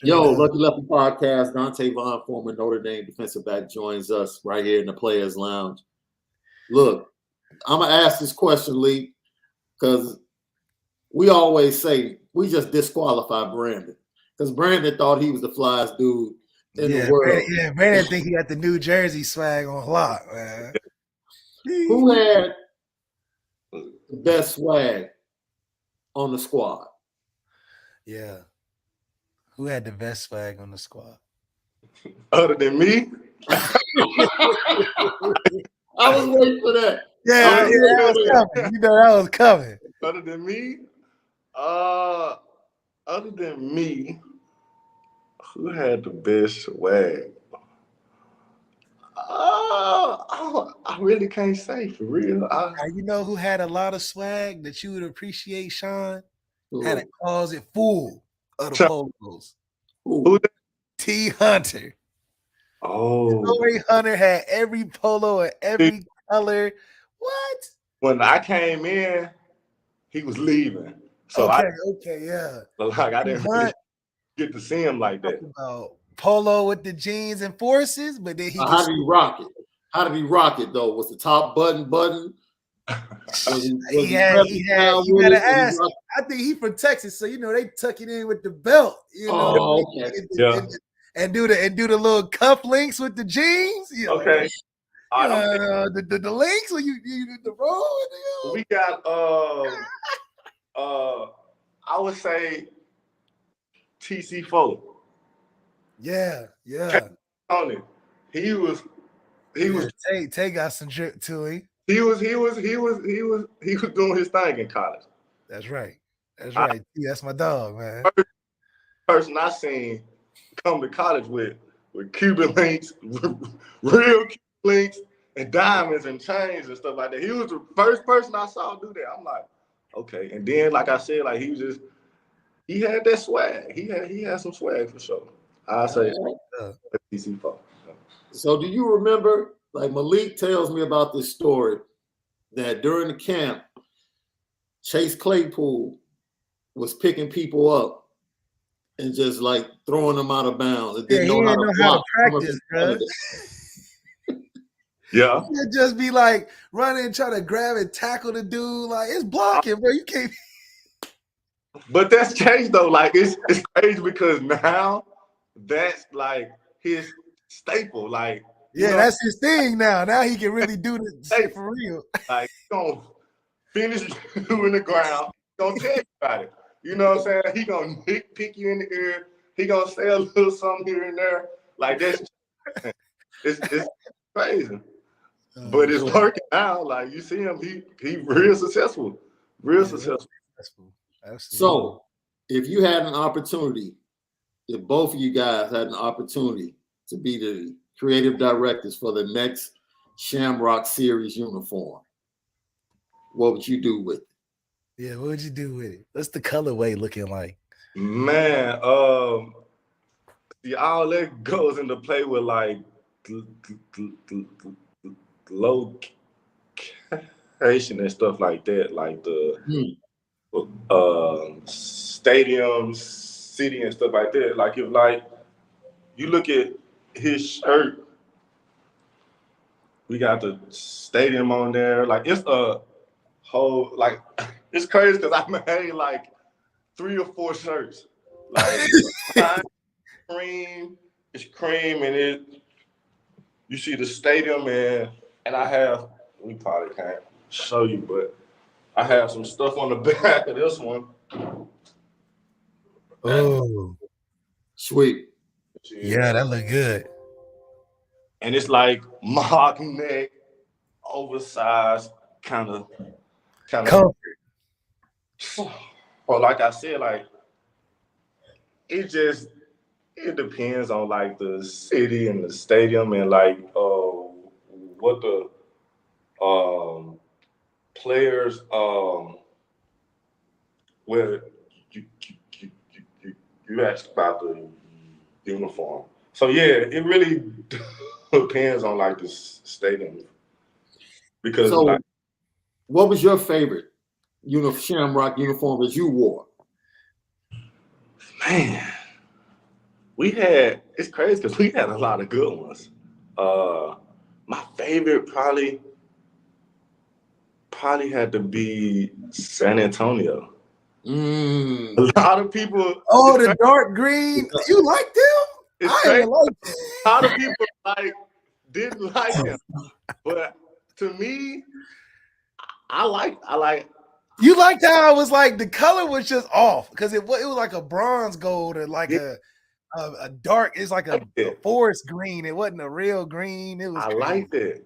Yo, Lucky Lefty Podcast. Dante Vaughn, former Notre Dame defensive back, joins us right here in the Players Lounge. Look, I'm gonna ask this question, Lee, because we always say we just disqualify Brandon because Brandon thought he was the flyest dude in the world. Brandon think he got the New Jersey swag on lock, man. Who had the best swag on the squad? Yeah. Who had the best swag on the squad? Other than me? I was waiting for that. Yeah, that was coming. You know that was coming. Other than me? Other than me, who had the best swag? I really can't say for real. You know who had a lot of swag that you would appreciate, Shaun? Ooh. Had a closet full of the polos. Who? T. Hunter. Oh. Story Hunter had every polo and every color. What? When I came in, he was leaving. So yeah. Like I didn't really get to see him like that. About polo with the jeans and forces, but then how did he rock it? How did he rock it though? Was the top button? You gotta ask. I think he from Texas, so you know they tuck it in with the belt. You know, and do the little cuff links with the jeans. You know? Okay. The links when you the roll. We got I would say TC4. Yeah. On it. He was Tay got some drip to him. He was doing his thing in college. That's right. That's my dog, man. First person I seen come to college with Cuban links, real Cuban links, and diamonds and chains and stuff like that. He was the first person I saw do that. I'm like, okay. And then, like I said, like he had that swag. He had some swag for sure. I say TC4. So do you remember? Like Malik tells me about this story that during the camp, Chase Claypool was picking people up and just like throwing them out of bounds. It didn't know how to practice, bro. Yeah. You'd just be like running and try to grab and tackle the dude. Like it's blocking, bro. You can't. But that's changed though. Like it's crazy because now that's like his staple. Like. Yeah, that's his thing now. Now he can really do this for real. Like, he's going to finish you in the ground. He's going to tell you about it. You know what I'm saying? He's going to pick you in the ear. He's going to say a little something here and there. Like, that's it's crazy. But it's working out. Like, you see him, he real successful. Real successful. Absolutely. So, if you had an opportunity, if both of you guys had an opportunity to be the creative directors for the next Shamrock series uniform, what would you do with it? Yeah, what would you do with it? What's the colorway looking like? Man, see, all that goes into play with like location and stuff like that, like the stadium, city and stuff like that. Like if like you look at his shirt, we got the stadium on there. Like it's a whole like it's crazy because I made like 3 or 4 shirts, like cream, it's cream and you see the stadium and I have, we probably can't show you, but I have some stuff on the back of this one. Oh, Sweet. yeah, that look good. And it's like mock neck, oversized, kind of. Comfort. Or like I said, like it depends on like the city and the stadium and like what the players where you asked about the uniform. So yeah, it really depends on like the stadium. Because so, like, what was your favorite Shamrock uniform that you wore? man, it's crazy because we had a lot of good ones. My favorite probably had to be San Antonio. A lot of people. Oh, the dark green. You like them? It's I crazy. ain't like them. A lot of people like didn't like them, but to me, I like. You liked how it was like the color was just off because it was like a bronze gold or like a dark. It's like a forest green. It wasn't a real green. It was. I crazy. liked it.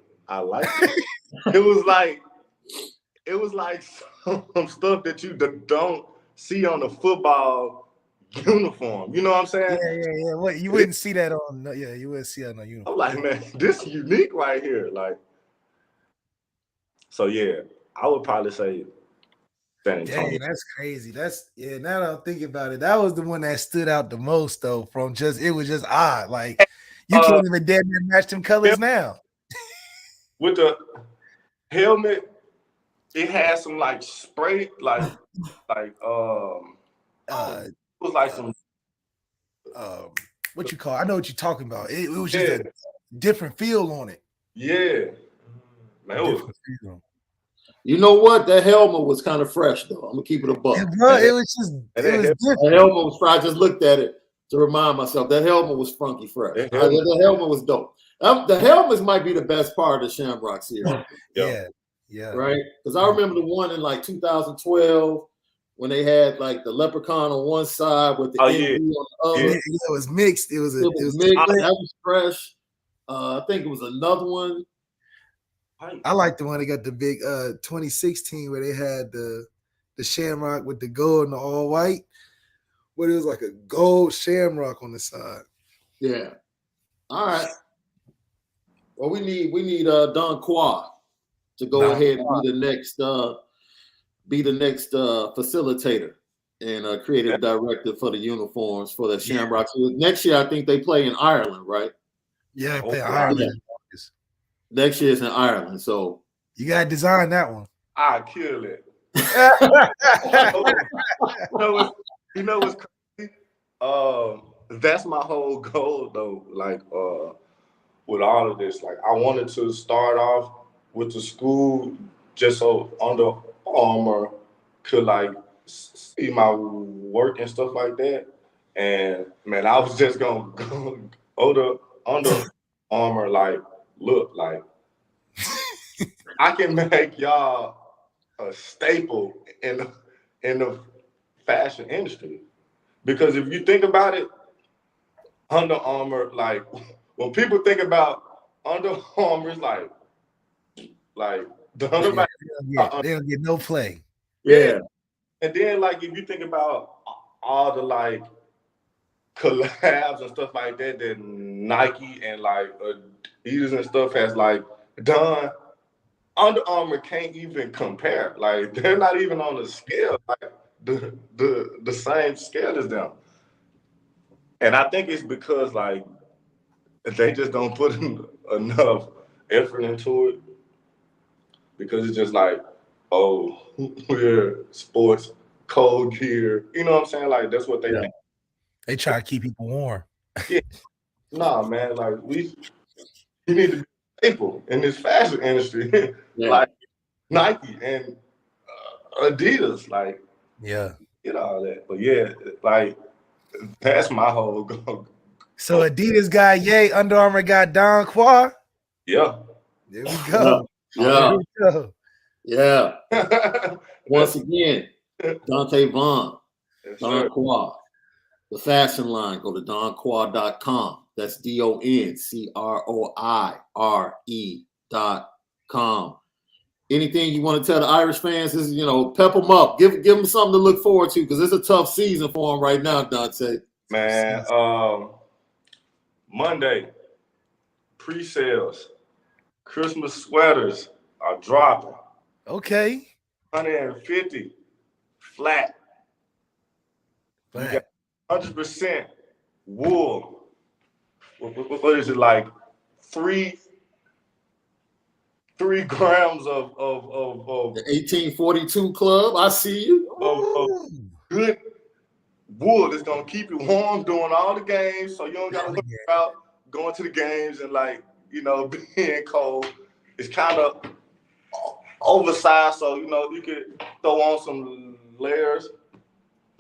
It was like some stuff that you don't see on a football uniform. You know what I'm saying? Yeah. What you wouldn't see that on? You wouldn't see that on a uniform. I'm like, man, this is unique right here. Like, so yeah, I would probably say San Antonio. Dang, that's crazy. Now that I'm thinking about it, that was the one that stood out the most though. It was just odd. Like you can't even damn near match them colors now. With the helmet, it had some like spray, it was like some what you call? I know what you're talking about. It was just a different feel on it. Yeah, man, it was. You know what? That helmet was kind of fresh, though. I'm gonna keep it a buck. It was different. The helmet was fresh. I just looked at it to remind myself that helmet was funky fresh. The helmet was dope. The helmets might be the best part of the Shamrock series. Yeah. Right? Because I remember the one in like 2012 when they had like the leprechaun on one side with the NB on the other. Yeah, it was mixed. It was mixed. That was fresh. I think it was another one. I like the one that got the big 2016 where they had the Shamrock with the gold and the all white. But it was like a gold Shamrock on the side. Yeah. All right. Well, we need Don Qua to go ahead and be the next facilitator and creative director for the uniforms for the Shamrock. So next year, I think they play in Ireland, right? Yeah, they play Ireland. Next year is in Ireland, so you gotta design that one. I kill it. You know what's crazy? That's my whole goal though. Like with all of this, like I wanted to start off with the school just so Under Armour could like see my work and stuff like that. And man, I was just gonna go to Under Armour like, look, like I can make y'all a staple in the fashion industry. Because if you think about it, Under Armour, like when people think about Under Armour, it's like they don't get no play. Yeah. And then like if you think about all the like collabs and stuff like that Nike and like Adidas and stuff has like done, Under Armour can't even compare. Like they're not even on the scale, like the same scale as them. And I think it's because like they just don't put enough effort into it. Because it's just like, oh, we're sports, cold gear. You know what I'm saying? Like that's what they think. They try to keep people warm. Yeah. Nah, man, like you need to be staple in this fashion industry. Like Nike and Adidas, like yeah, all that. But yeah, like that's my whole goal. So Adidas got Ye, Under Armour got Don Qua. Yeah. There we go. Yeah. There we go. Yeah. Once again, Dante Vaughn, Yes, Don sir. Qua. The fashion line, go to donquire.com. That's DONCROIRE.com. Anything you want to tell the Irish fans is, pep them up. Give them something to look forward to because it's a tough season for them right now, Dante. Man, Monday, pre-sales, Christmas sweaters are dropping. Okay. 150 flat. You got 100% wool. What is it like? 3 grams of The 1842 Club, I see you. good wool that's gonna keep you warm during all the games, so you don't gotta worry about going to the games and being cold. It's kind of oversized, so you could throw on some layers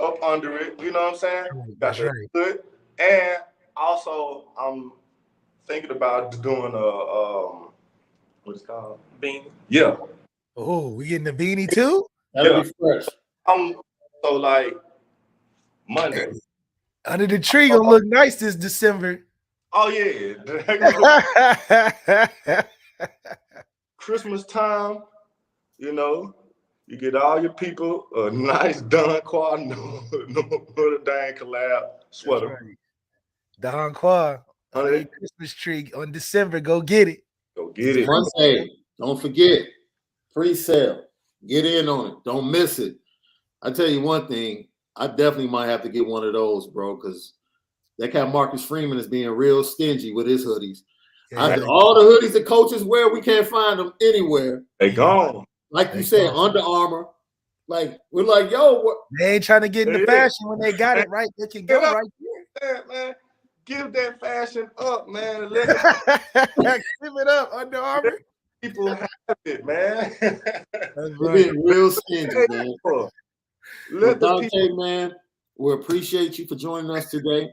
up under it. You know what I'm saying? That's right. Good. And also, I'm thinking about doing what's it called? Beanie. Yeah. Oh, we getting the beanie too? That'll be fresh. So like Monday. Under the tree gonna look nice this December. Oh yeah. Christmas time, you get all your people a nice Don Qua Notre Dame collab sweater. Right. Don Qua under the Christmas tree on December. Go get it. Go get it. Monday, don't forget, pre-sale. Get in on it. Don't miss it. I tell you one thing, I definitely might have to get one of those, bro, because that guy Marcus Freeman is being real stingy with his hoodies. Yeah. All the hoodies that coaches wear, we can't find them anywhere. They gone. Like you said, Under Armour. Like, we're like, yo, what? They ain't trying to get in the fashion when they got it right. They can go right there. Man, give that fashion up, man. Give it up, Under Armour. People have it, man. That's right. Being real stingy, man. Dante, man, we appreciate you for joining us today.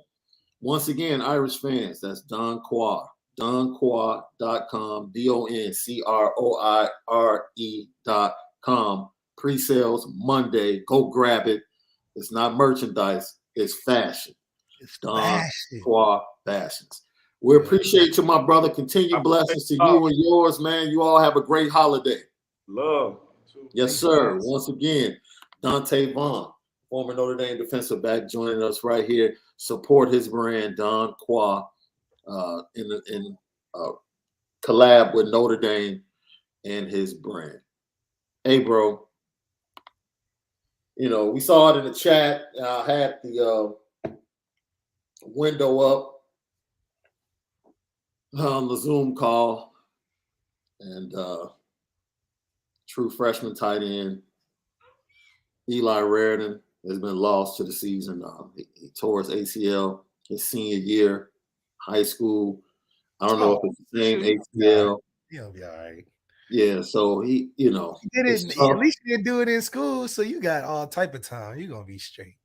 Once again, Irish fans, that's Don Qua, donquire.com, DONCROIRE.com. Pre-sales Monday. Go grab it. It's not merchandise, it's fashion. It's Don Qua Fashions. We appreciate you, my brother. Continued blessings to you and yours, man. You all have a great holiday. Love. Yes, sir. Once again, Dante Vaughn, former Notre Dame defensive back, joining us right here. Support his brand, Don Qua, in collab with Notre Dame and his brand. Hey, bro. We saw it in the chat. I had the window up on the Zoom call, and true freshman tight end Eli Raridan has been lost to the season. He tore his ACL his senior year, high school. I don't know if it's the same ACL. He'll be all right. Yeah, so he did it. At least you didn't do it in school, so you got all type of time. You're gonna be straight.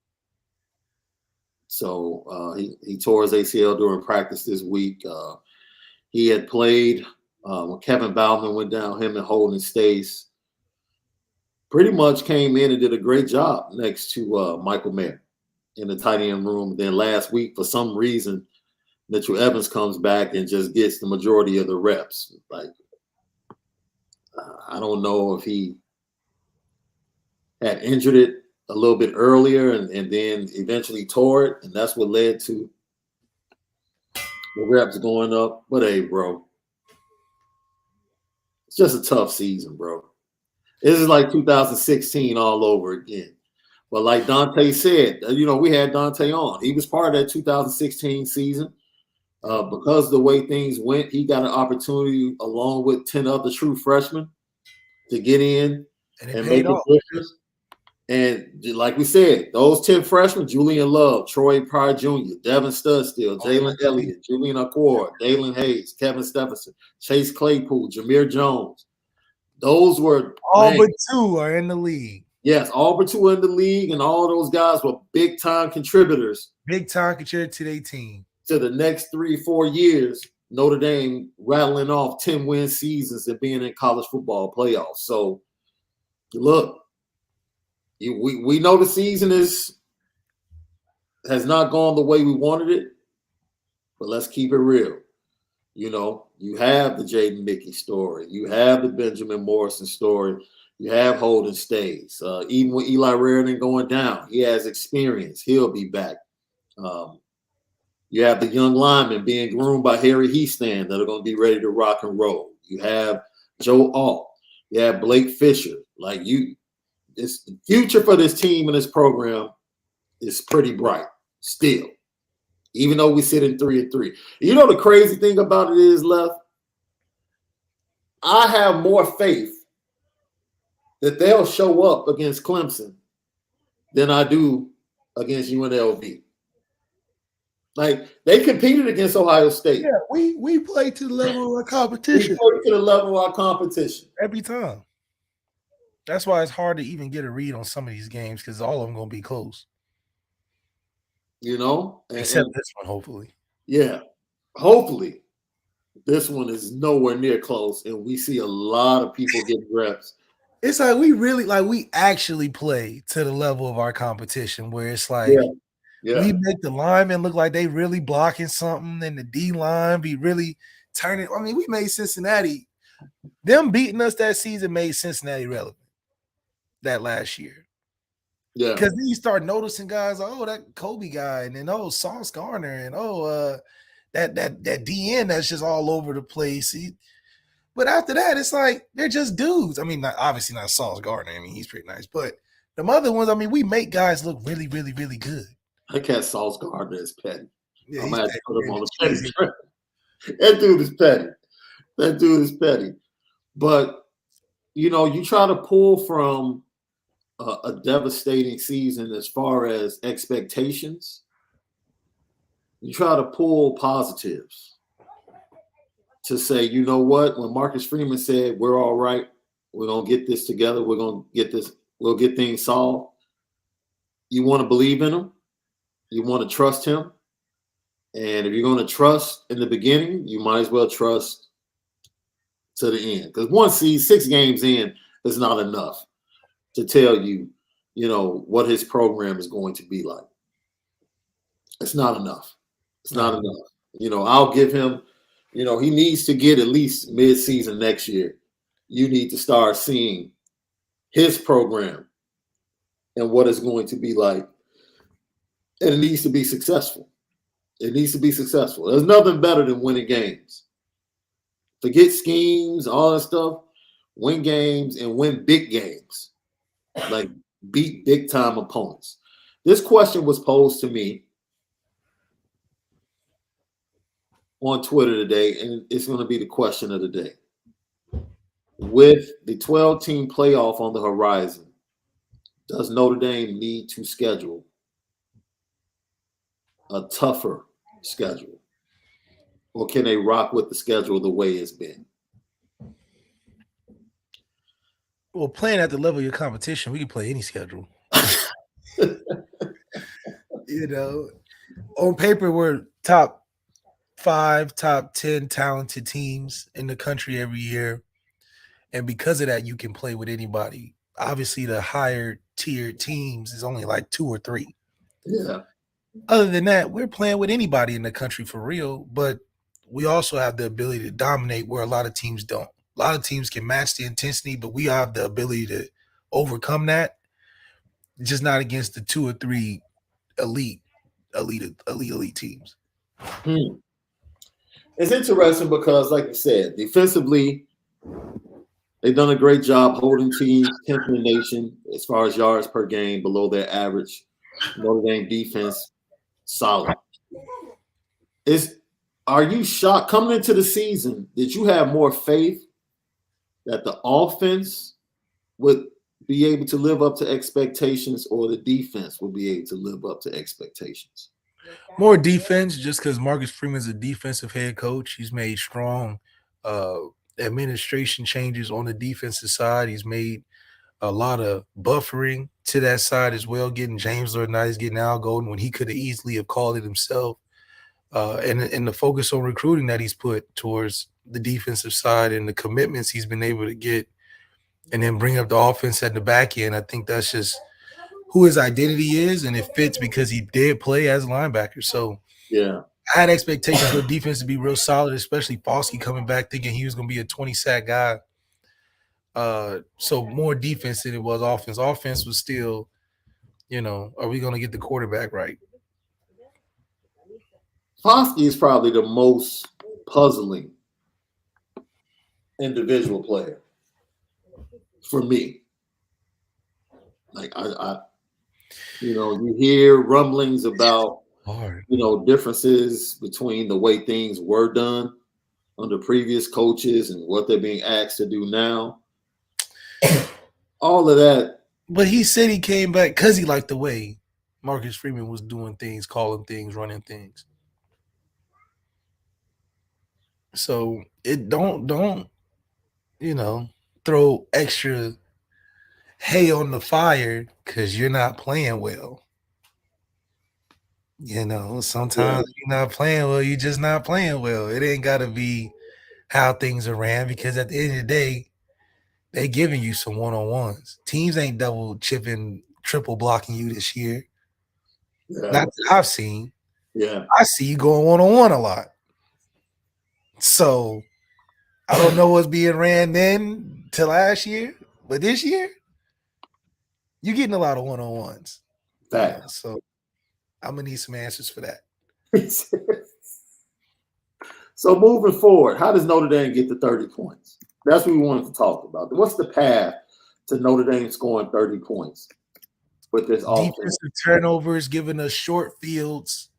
So he tore his ACL during practice this week. He had played when Kevin Bauman went down. Him and Holden Stace pretty much came in and did a great job next to Michael Mayer in the tight end room. Then last week, for some reason, Mitchell Evans comes back and just gets the majority of the reps. Like, I don't know if he had injured it a little bit earlier and then eventually tore it, and that's what led to the reps going up. But hey, bro, it's just a tough season, bro. This is like 2016 all over again. But like Dante said, we had Dante on. He was part of that 2016 season. Because of the way things went, he got an opportunity along with 10 other true freshmen to get in and make a difference. And like we said, those 10 freshmen, Julian Love, Troy Pryor Jr., Devin Studstill, Jalen Elliott, Julian Aquara, Dalen Hayes, Kevin Stephenson, Chase Claypool, Jameer Jones. Those were all but 2 are in the league. Yes, all but 2 in the league, and all those guys were big-time contributors. Big-time contributor to their team. to the next 3-4 years, Notre Dame rattling off 10-win seasons and being in college football playoffs. So, look, we know the season has not gone the way we wanted it, but let's keep it real. You know, you have the Jaden Mickey story. You have the Benjamin Morrison story. You have Holden Stays. Even with Eli Raritan going down, he has experience. He'll be back. You have the young linemen being groomed by Harry Heastand that are going to be ready to rock and roll. You have Joe Alt. You have Blake Fisher. It's the future for this team and this program is pretty bright still, even though we sit in 3-3. You know, the crazy thing about it is, Left, I have more faith that they'll show up against Clemson than I do against UNLV. Like, they competed against Ohio State. Yeah, we play to the level of our competition. We play to the level of our competition. Every time. That's why it's hard to even get a read on some of these games because all of them going to be close. You know? Except this one, hopefully. Yeah. Hopefully. This one is nowhere near close, and we see a lot of people getting reps. It's like we actually play to the level of our competition where it's like we make the linemen look like they really blocking something and the D line be really turning. I mean, we made Cincinnati. Them beating us that season made Cincinnati relevant that last year. Yeah. Because then you start noticing guys, that Kobe guy, and then Sauce Garner, and that DN that's just all over the place. But after that, it's like they're just dudes. I mean, obviously not Sauce Gardner. I mean, he's pretty nice. But the other ones, I mean, we make guys look really, really, really good. I can't Sauce Gardner as petty. Yeah, I might have to put him on the petty track. That dude is petty. But, you know, you try to pull from a devastating season as far as expectations. You try to pull positives. To say, you know what, when Marcus Freeman said, we're all right, we're going to get this together, we'll get things solved. You want to believe in him. You want to trust him. And if you're going to trust in the beginning, you might as well trust to the end. Because 6 games in is not enough to tell you, you know, what his program is going to be like. It's not enough. It's not enough. You know, I'll give him, you know, he needs to get at least mid-season next year. You need to start seeing his program and what it's going to be like. And it needs to be successful. It needs to be successful. There's nothing better than winning games. Forget schemes, all that stuff. Win games and win big games. Like, beat big-time opponents. This question was posed to me on Twitter today, and it's going to be the question of the day. With the 12-team playoff on the horizon, does Notre Dame need to schedule a tougher schedule? Or can they rock with the schedule the way it's been? Well, playing at the level of your competition, we can play any schedule. You know, on paper, we're top 5, top 10 talented teams in the country every year. And because of that, you can play with anybody. Obviously, the higher tier teams is only like 2 or 3. Yeah. Other than that, we're playing with anybody in the country for real. But we also have the ability to dominate where a lot of teams don't. A lot of teams can match the intensity, but we have the ability to overcome that. Just not against the 2 or 3 elite teams. It's interesting because, like you said, defensively, they've done a great job holding teams 10th in the nation as far as yards per game below their average. Notre Dame defense, solid. Are you shocked coming into the season? Did you have more faith that the offense would be able to live up to expectations, or the defense will be able to live up to expectations? More defense, just because Marcus Freeman's a defensive head coach. He's made strong administration changes on the defensive side. He's made a lot of buffering to that side as well, getting James Laurinaitis, getting Al Golden when he could have easily have called it himself. and the focus on recruiting that he's put towards the defensive side and the commitments he's been able to get, and then bring up the offense at the back end. I think that's just who his identity is, and it fits because he did play as a linebacker. So Yeah. I had expectations for defense to be real solid, especially Foskey coming back thinking he was going to be a 20-sack guy. So more defense than it was offense. Offense was still, are we going to get the quarterback right? Foskey is probably the most puzzling individual player for me. Like you hear rumblings about differences between the way things were done under previous coaches and what they're being asked to do now. All of that. But he said he came back because he liked the way Marcus Freeman was doing things, calling things, running things. So it don't throw extra hay on the fire because you're not playing well. Sometimes you're not playing well, you're just not playing well. It ain't got to be how things are ran, because at the end of the day, they giving you some one-on-ones. Teams ain't double chipping, triple blocking you this year. Yeah. Not that I've seen. Yeah. I see you going one-on-one a lot. So I don't know what's being ran then to last year, but this year, you're getting a lot of one-on-ones. So I'm going to need some answers for that. So moving forward, how does Notre Dame get to 30 points? That's what we wanted to talk about. What's the path to Notre Dame scoring 30 points with this offense? Defensive turnovers, giving us short fields,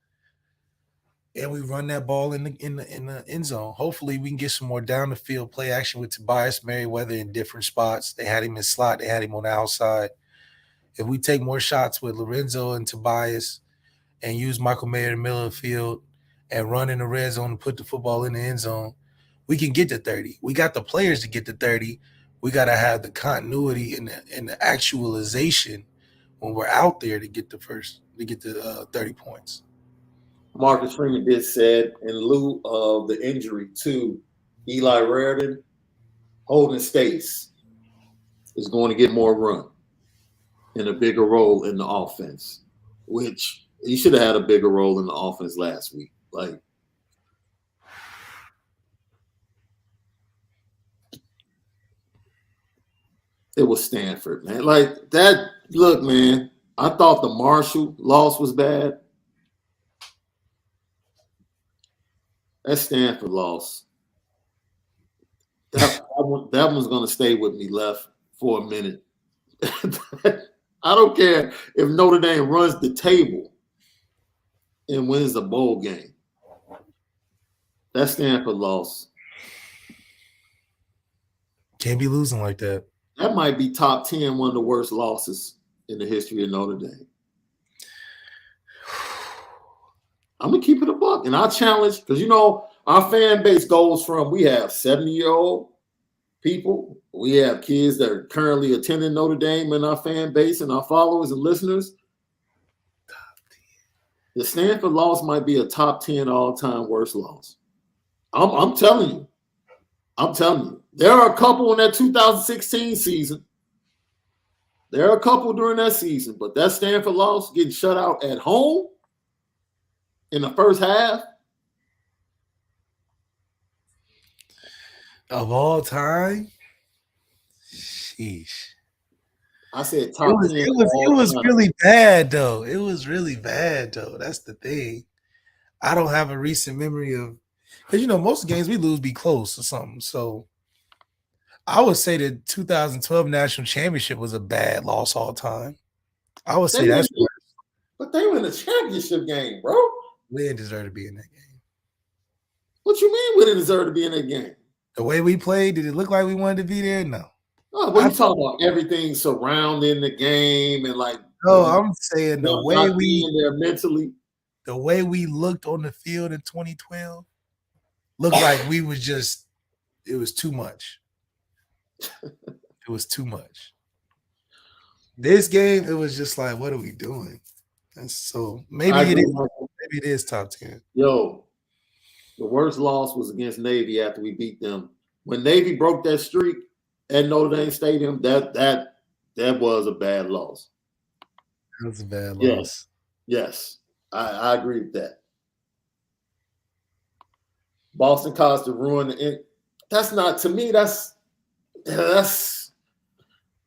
and we run that ball in the end zone. Hopefully, we can get some more down the field play action with Tobias Merriweather in different spots. They had him in slot. They had him on the outside. If we take more shots with Lorenzo and Tobias and use Michael Mayer in the middle of the field and run in the red zone and put the football in the end zone, we can get to 30. We got the players to get to 30. We got to have the continuity and the actualization when we're out there to get the 30 points. Marcus Freeman did said, in lieu of the injury to Eli Raritan, Holden Stace is going to get more run and a bigger role in the offense, which he should have had a bigger role in the offense last week. Like, it was Stanford, man. Like that. Look, man, I thought the Marshall loss was bad. That Stanford loss, that one's going to stay with me left for a minute. I don't care if Notre Dame runs the table and wins the bowl game. That Stanford loss. Can't be losing like that. That might be top 10, one of the worst losses in the history of Notre Dame. I'm going to keep it a buck. And I challenge, because, our fan base goes from, we have 70-year-old people. We have kids that are currently attending Notre Dame in our fan base and our followers and listeners. The Stanford loss might be a top 10 all-time worst loss. I'm telling you. I'm telling you. There are a couple in that 2016 season. There are a couple during that season, but that Stanford loss, getting shut out at home in the first half. Of all time? Sheesh. I said top 10. It was really bad, though. It was really bad, though. That's the thing. I don't have a recent memory of, because, most games we lose be close or something. So I would say the 2012 National Championship was a bad loss all time. I would say that's worse. But they were in the championship game, bro. We didn't deserve to be in that game. What you mean we didn't deserve to be in that game? The way we played, did it look like we wanted to be there? No. Oh, but you talking about everything surrounding the game and like. No, I'm saying the way we in there mentally. The way we looked on the field in 2012 looked like we was just. It was too much. It was too much. This game, it was just like, what are we doing? And so maybe it is top 10. Yo, The worst loss was against Navy after we beat them. When Navy broke that streak at Notre Dame Stadium, that was a bad loss. That's a bad Yes. loss. Yes, I agree with that. Boston Costa ruined it. That's not, to me, that's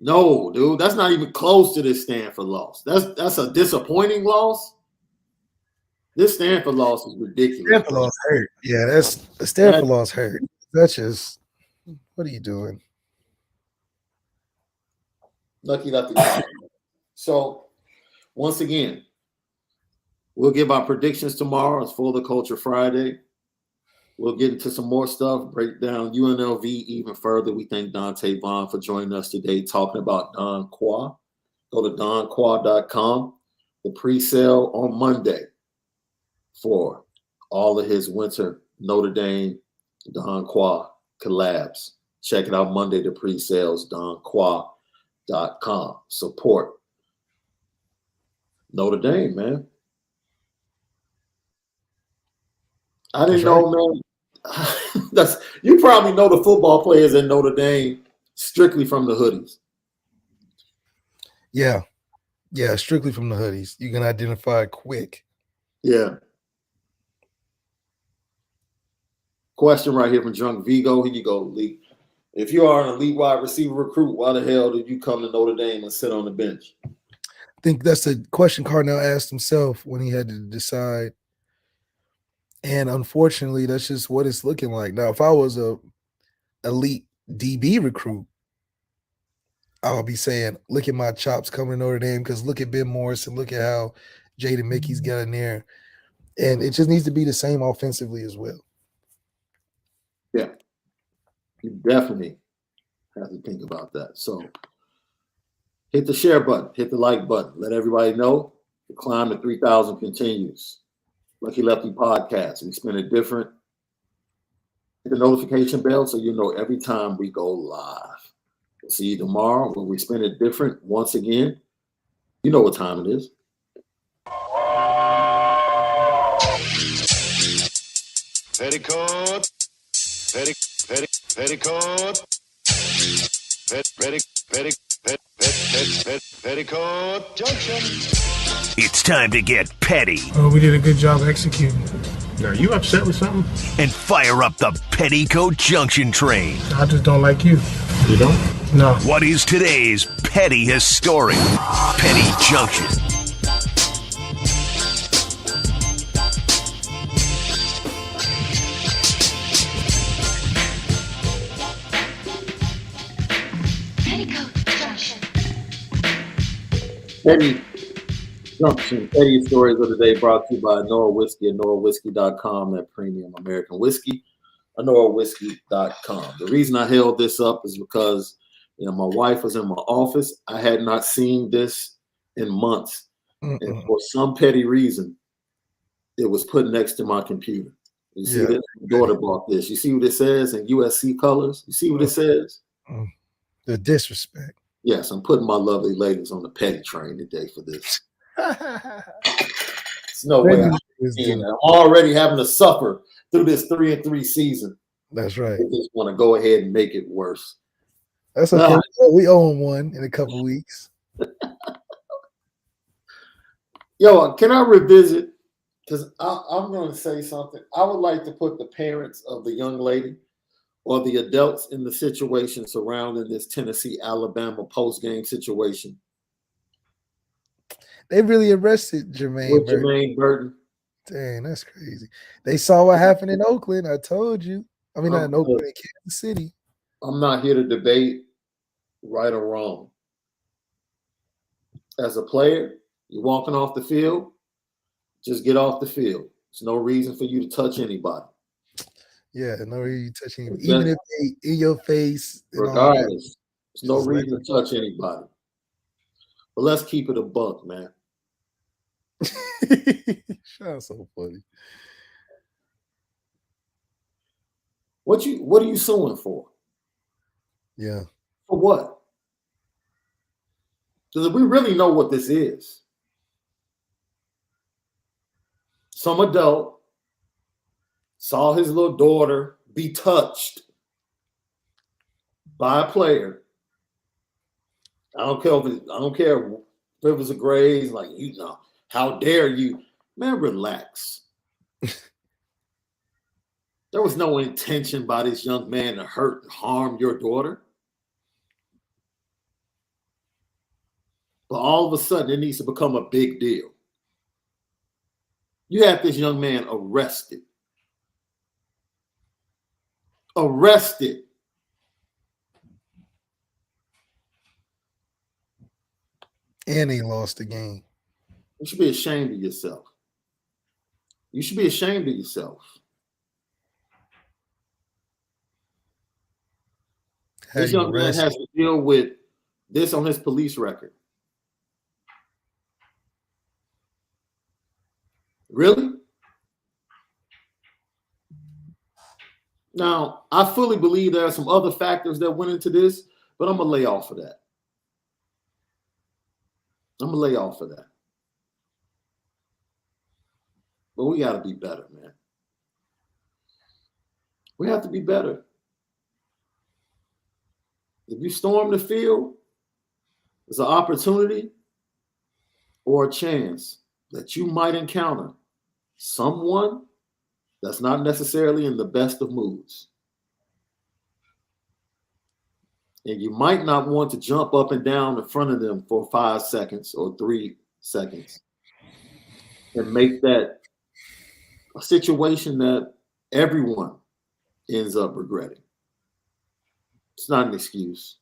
no, dude. That's not even close to this Stanford loss. That's a disappointing loss. This Stanford loss is ridiculous. Stanford loss hurt. Yeah, that's the Stanford loss hurt. That's just, what are you doing? Lucky. So, once again, we'll give our predictions tomorrow. It's For the Culture Friday. We'll get into some more stuff, break down UNLV even further. We thank Dante Vaughn for joining us today, talking about Don Qua. Go to donquah.com. The pre-sale on Monday for all of his winter Notre Dame Don Qua collabs. Check it out Monday, the pre-sales, donquah.com. Support Notre Dame, man. I didn't know, man. You probably know the football players in Notre Dame strictly from the hoodies. Yeah, strictly from the hoodies. You can identify it quick. Yeah. Question right here from Drunk Vigo. Here you go, Lee. If you are an elite wide receiver recruit, why the hell did you come to Notre Dame and sit on the bench? I think that's the question Cardinal asked himself when he had to decide. And unfortunately, that's just what it's looking like. Now, if I was a elite DB recruit, I'll be saying, look at my chops coming to Notre Dame, because look at Ben Morris and look at how Jaden Mickey's got in there. And it just needs to be the same offensively as well. Yeah. You definitely have to think about that. So hit the share button, hit the like button. Let everybody know the climb to 3,000 continues. Lucky Lefty Podcast. We spin it different. Hit the notification bell so you know every time we go live. We'll see you tomorrow when we spin it different once again. You know what time it is. Petticoat. Petticoat Junction. It's time to get petty. Oh, we did a good job executing. Now, you upset with something? And fire up the Petticoat Junction train. I just don't like you. You don't? No. What is today's petty historic? Petty Junction. Petty Junction, Petty Stories of the Day brought to you by Onora Whisky, OnoraWhisky.com, that premium American whiskey, OnoraWhisky.com. The reason I held this up is because, my wife was in my office. I had not seen this in months. And for some petty reason, it was put next to my computer. You see this? My daughter bought this. You see what it says in USC colors? You see what it says? The disrespect. Yes, I'm putting my lovely ladies on the petty train today for this. There's no way I'm already having to suffer through this 3-3 season. That's right. I just want to go ahead and make it worse. That's okay. We own one in a couple of weeks. Yo, can I revisit? Because I'm going to say something. I would like to put the parents of the young lady or the adults in the situation surrounding this Tennessee-Alabama post-game situation. They really arrested Jermaine Burton. Dang, that's crazy. They saw what happened in Oakland. I told you. I mean, not in Oakland, in Kansas City. I'm not here to debate right or wrong. As a player, you're walking off the field, just get off the field. There's no reason for you to touch anybody. Yeah, no reason you touch anybody. Even if they in your face. Regardless, there's no reason to touch anybody. But let's keep it a buck, man. Shaun's so funny. What are you suing for? Yeah. For what? Because we really know what this is. Some adult saw his little daughter be touched by a player. I don't care if it was a grade, like, you know, how dare you? Man, relax. There was no intention by this young man to hurt and harm your daughter. But all of a sudden, it needs to become a big deal. You have this young man arrested. Arrested. And he lost the game. You should be ashamed of yourself. You should be ashamed of yourself. This young man has to deal with this on his police record. Really? Now, I fully believe there are some other factors that went into this, but I'm going to lay off of that. I'm going to lay off of that. But we got to be better, man. We have to be better. If you storm the field, there's an opportunity or a chance that you might encounter someone that's not necessarily in the best of moods. And you might not want to jump up and down in front of them for 5 seconds or 3 seconds and make that a situation that everyone ends up regretting. It's not an excuse.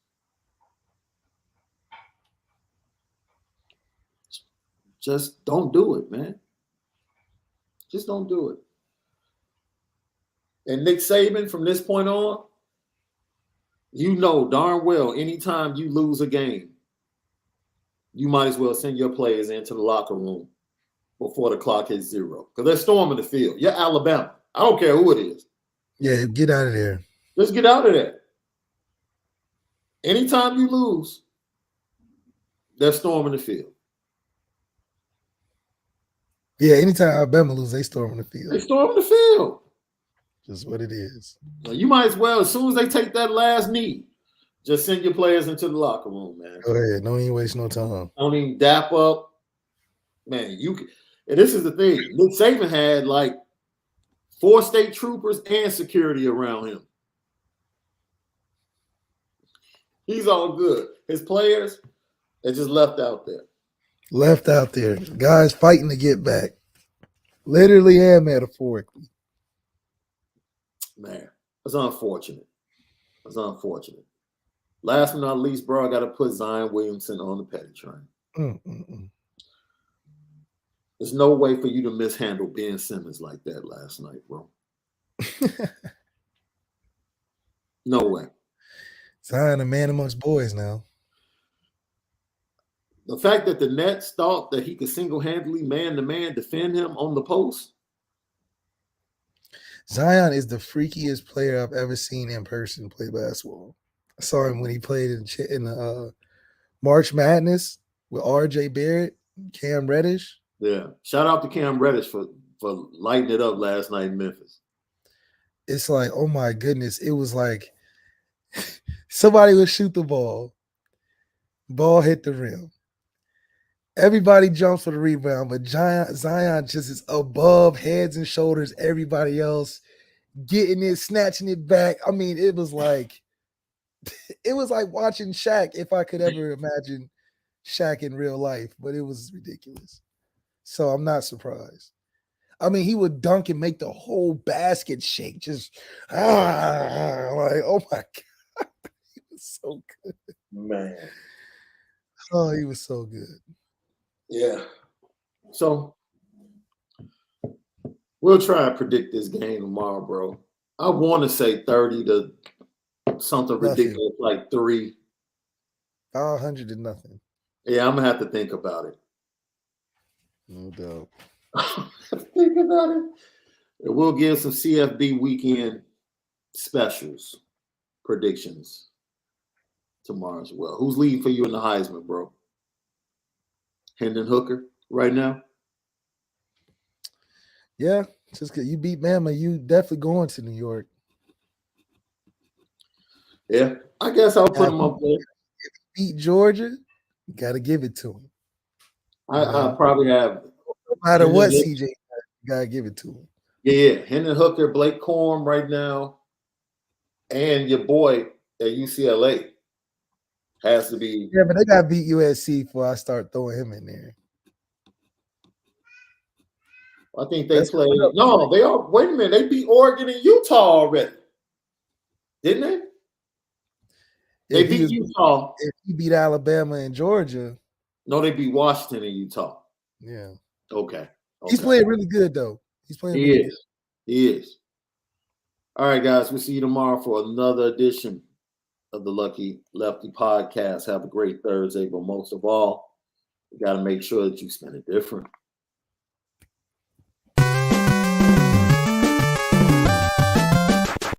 Just don't do it, man. Just don't do it. And Nick Saban, from this point on, you know darn well anytime you lose a game, you might as well send your players into the locker room before the clock hits 0. Because they're storming the field. You're Alabama. I don't care who it is. Yeah, get out of there. Just get out of there. Anytime you lose, they're storming the field. Yeah, anytime Alabama lose, they storming the field. They storming the field. Just what it is. You might as well, as soon as they take that last knee, just send your players into the locker room, man. Go ahead. Don't even waste no time. Don't even dap up. Man, and this is the thing. Nick Saban had like 4 state troopers and security around him. He's all good. His players, they're just left out there. Left out there. Guys fighting to get back. Literally and metaphorically. Man, it's unfortunate. It's unfortunate. Last but not least, bro, I got to put Zion Williamson on the petty train. There's no way for you to mishandle Ben Simmons like that last night, bro. No way. Zion, a man amongst boys now. The fact that the Nets thought that he could single-handedly man-to-man defend him on the post. Zion is the freakiest player I've ever seen in person play basketball. I saw him when he played in the March Madness with R.J. Barrett, Cam Reddish. Yeah. Shout out to Cam Reddish for lighting it up last night in Memphis. It's like, oh my goodness. It was like somebody would shoot the ball. Ball hit the rim. Everybody jumps for the rebound, but Zion just is above heads and shoulders everybody else, getting it, snatching it back. I mean, it was like watching Shaq, if I could ever imagine Shaq in real life, but it was ridiculous. So I'm not surprised. I mean, he would dunk and make the whole basket shake. Just like, oh my God. He was so good. Man. Oh, he was so good. Yeah. So we'll try and predict this game tomorrow, bro. I want to say 30 to something ridiculous like 3. 100 to nothing. Yeah, I'm going to have to think about it. No doubt. Think about it. And we'll give some CFB weekend specials, predictions tomorrow as well. Who's leading for you in the Heisman, bro? Hendon Hooker right now? Yeah, Just because you beat Bama, you definitely going to New York. Yeah, I guess I'll put him up there. Beat Georgia, you got to give it to him. I probably have. No matter what, Hendon- CJ, you got to give it to him. Yeah, Hendon Hooker, Blake Corum right now, and your boy at UCLA has to be. Yeah, but they got to beat USC before I start throwing him in there. I think they That's played. coming up. No, they are. Wait a minute, they beat Oregon and Utah already, didn't they? They If he beat was- Utah. If he beat Alabama and Georgia, No, they beat Washington and Utah. yeah. Okay. He's playing really good, though. He's playing He really is. He is. All right, guys. We'll see you tomorrow for another edition of the Lucky Lefty podcast. Have a great Thursday, but most of all, you got to make sure that you spend it different.